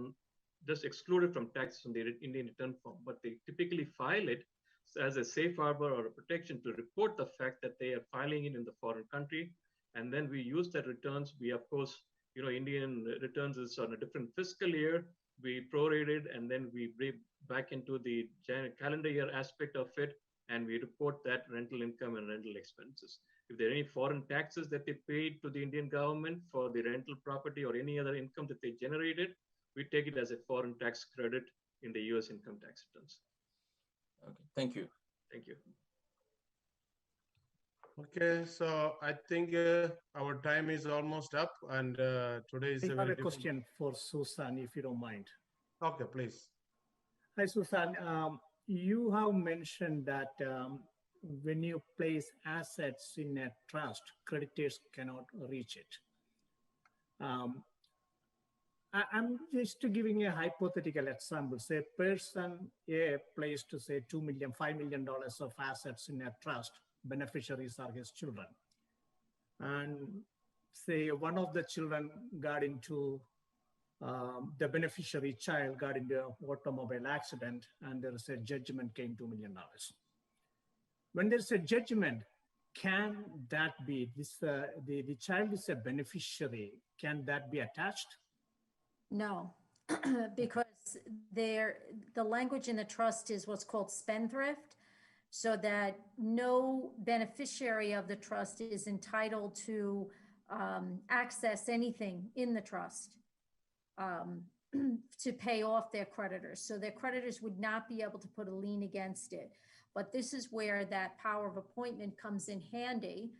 just excluded from taxes on the Indian return form, but they typically file it as a safe harbor or a protection to report the fact that they are filing it in the foreign country. And then we use that returns. We, of course, Indian returns is on a different fiscal year. We prorate it, and then we bring back into the calendar year aspect of it, and we report that rental income and rental expenses. If there are any foreign taxes that they paid to the Indian government for the rental property or any other income that they generated, we take it as a foreign tax credit in the US income tax returns. Okay, thank you. Thank you. Okay, so I think our time is almost up, and today is I have a question for Susan, if you don't mind. Okay, please. Hi, Susan. You have mentioned that when you place assets in a trust, creditors cannot reach it. I'm just giving a hypothetical example. Say person A placed to say $2 million, $5 million of assets in a trust. Beneficiaries are his children. And say one of the children got into, the beneficiary child got into an automobile accident, and there is a judgment came $2 million. When there's a judgment, can that be, the child is a beneficiary, can that be attached? No, because the language in the trust is what's called spendthrift, so that no beneficiary of the trust is entitled to access anything in the trust to pay off their creditors. So their creditors would not be able to put a lien against it. But this is where that power of appointment comes in handy,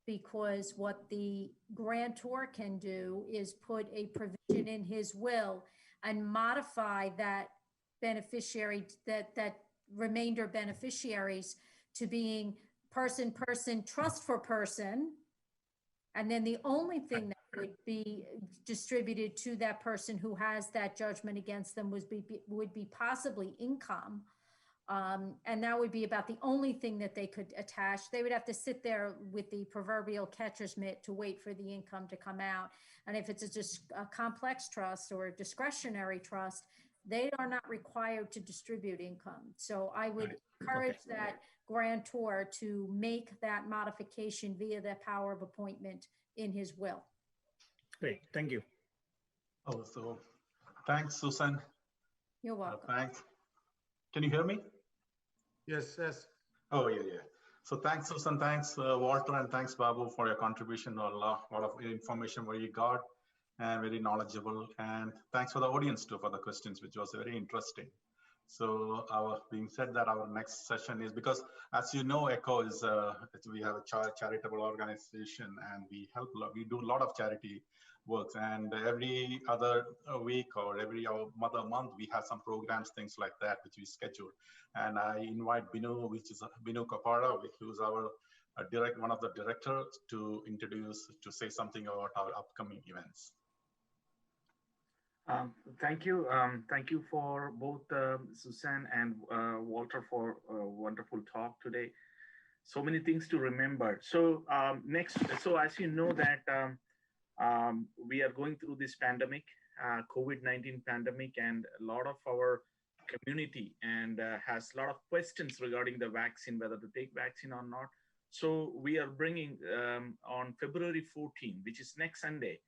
because what the grantor can do is put a provision in his will and modify that beneficiary, that remainder beneficiaries, to being person, trust for person. And then the only thing that would be distributed to that person who has that judgment against them would be possibly income. And that would be about the only thing that they could attach. They would have to sit there with the proverbial catcher's mitt to wait for the income to come out. And if it's just a complex trust or a discretionary trust, they are not required to distribute income. So I would encourage that grantor to make that modification via the power of appointment in his will. Great, thank you. Oh, so thanks, Susan. You're welcome. Thanks. Can you hear me? Yes, yes. Oh, yeah. So thanks, Susan. Thanks, Walter, and thanks, Babu, for your contribution. A lot of information where you got, and very knowledgeable. And thanks for the audience too for the questions, which was very interesting. So being said that, our next session is, because as you know, ECHO is, we have a charitable organization, and we do a lot of charity works, and every other week or every other month, we have some programs, things like that, which we schedule. And I invite Binu, Binu Kapara, who's our one of the directors, to say something about our upcoming events. Thank you. Thank you for both Suzanne and Walter for a wonderful talk today. So many things to remember. So so as you know that we are going through this pandemic, COVID-19 pandemic, and a lot of our community and has a lot of questions regarding the vaccine, whether to take vaccine or not. So we are bringing on February 14, which is next Sunday,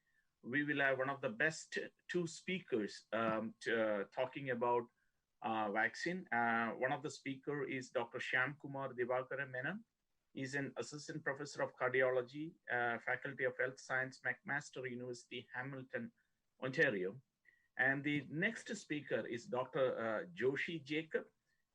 we will have one of the best two speakers talking about vaccine. One of the speaker is Dr. Shyam Kumar Divakara Menon. He's an assistant professor of cardiology, Faculty of Health Science, McMaster University, Hamilton, Ontario. And the next speaker is Dr. Joshi Jacob,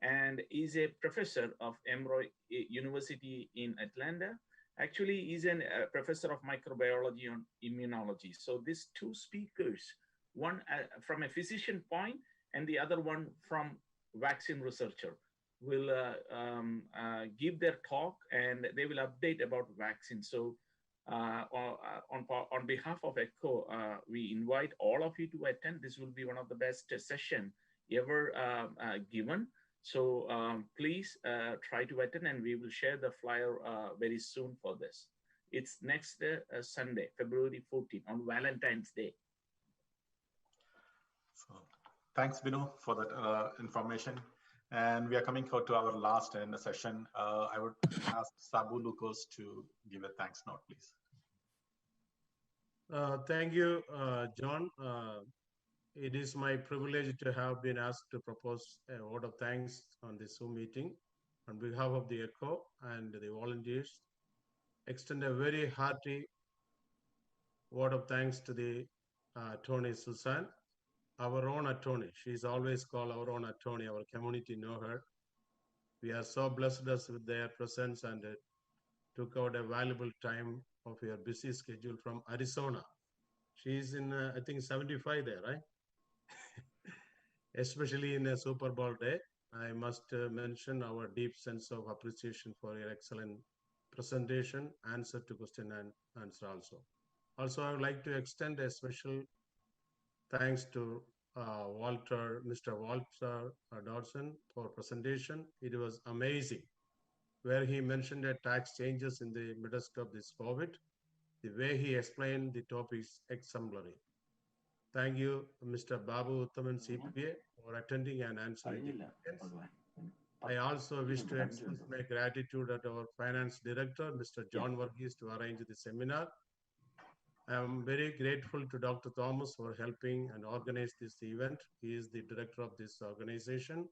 and he's a professor of Emory University in Atlanta. Actually, he's a professor of microbiology and immunology. So these two speakers, one from a physician point and the other one from vaccine researcher, will give their talk, and they will update about vaccine. So on behalf of ECHO, we invite all of you to attend. This will be one of the best session ever given. So please try to attend, and we will share the flyer very soon for this. It's next Sunday, February 14th, on Valentine's Day. So thanks, Binu, for that information. And we are coming to our last session. I would ask Sabu Lucas to give a thanks note, please. Thank you, John. It is my privilege to have been asked to propose a word of thanks on this Zoom meeting on behalf of the ECHO and the volunteers. Extend a very hearty word of thanks to the Tony Suzanne, our own attorney. She's always called our own attorney. Our community know her. We are so blessed us with their presence, and took out a valuable time of your busy schedule from Arizona. She's in, I think, 75 there, right? Especially in a Super Bowl day. I must mention our deep sense of appreciation for your excellent presentation, answer to question and answer also. Also, I would like to extend a special thanks to Mr. Walter Dodson for presentation. It was amazing, where he mentioned the tax changes in the midst of this COVID. The way he explained the topic is exemplary. Thank you, Mr. Babu Uttaman CPA, for attending and answering the questions. I also wish to express my gratitude to our finance director, Mr. John Varghese, to arrange the seminar. I am very grateful to Dr. Thomas for helping and organize this event. He is the director of this organization.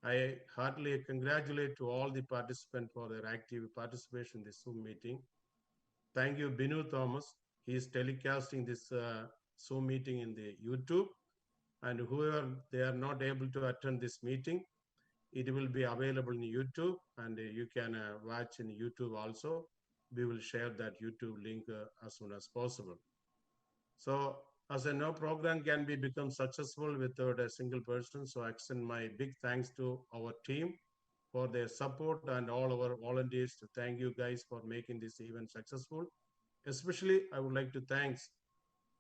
I heartily congratulate to all the participants for their active participation in this Zoom meeting. Thank you, Binu Thomas. He is telecasting this Zoom meeting in the YouTube, and whoever they are not able to attend this meeting, it will be available in YouTube, and you can watch in YouTube also. We will share that YouTube link as soon as possible. So as a no program can be become successful without a single person, so I extend my big thanks to our team for their support and all our volunteers to thank you guys for making this event successful. Especially, I would like to thank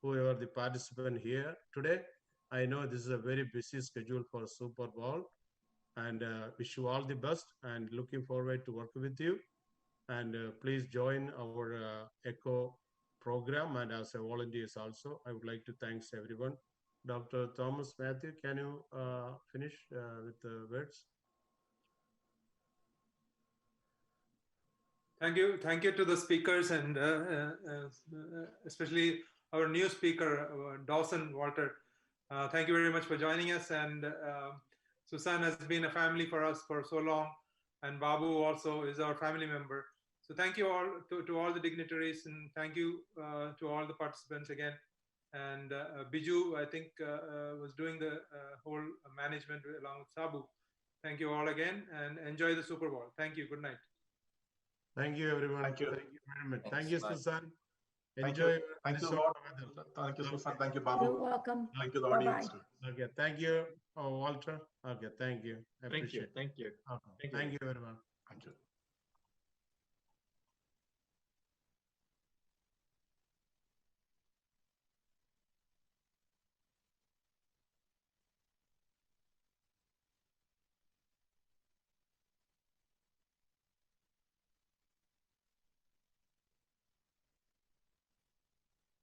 whoever the participant here today. I know this is a very busy schedule for Super Bowl, and wish you all the best and looking forward to work with you. And please join our ECHO program, and as a volunteers also. I would like to thank everyone. Dr. Thomas Matthew, can you finish with the words? Thank you. Thank you to the speakers, and especially our new speaker, Dawson Walter. Thank you very much for joining us. And Suzanne has been a family for us for so long, and Babu also is our family member. So thank you all to all the dignitaries, and thank you to all the participants again. And Biju, I think, was doing the whole management along with Sabu. Thank you all again, and enjoy the Super Bowl. Thank you. Good night. Thank you, everyone. Thank you. Thank you very much. Thanks, Thank you, bye. Susan. Thank Enjoy. you. Thank you, this Lord. weather. Thank you, Susan. Thank you, You're Babu. welcome. Thank you, the Bye-bye. audience. Too. Okay, thank you, Walter. Okay, thank you. I Thank you. appreciate it. Thank you. Okay. Thank you. Thank you, everyone. Thank you.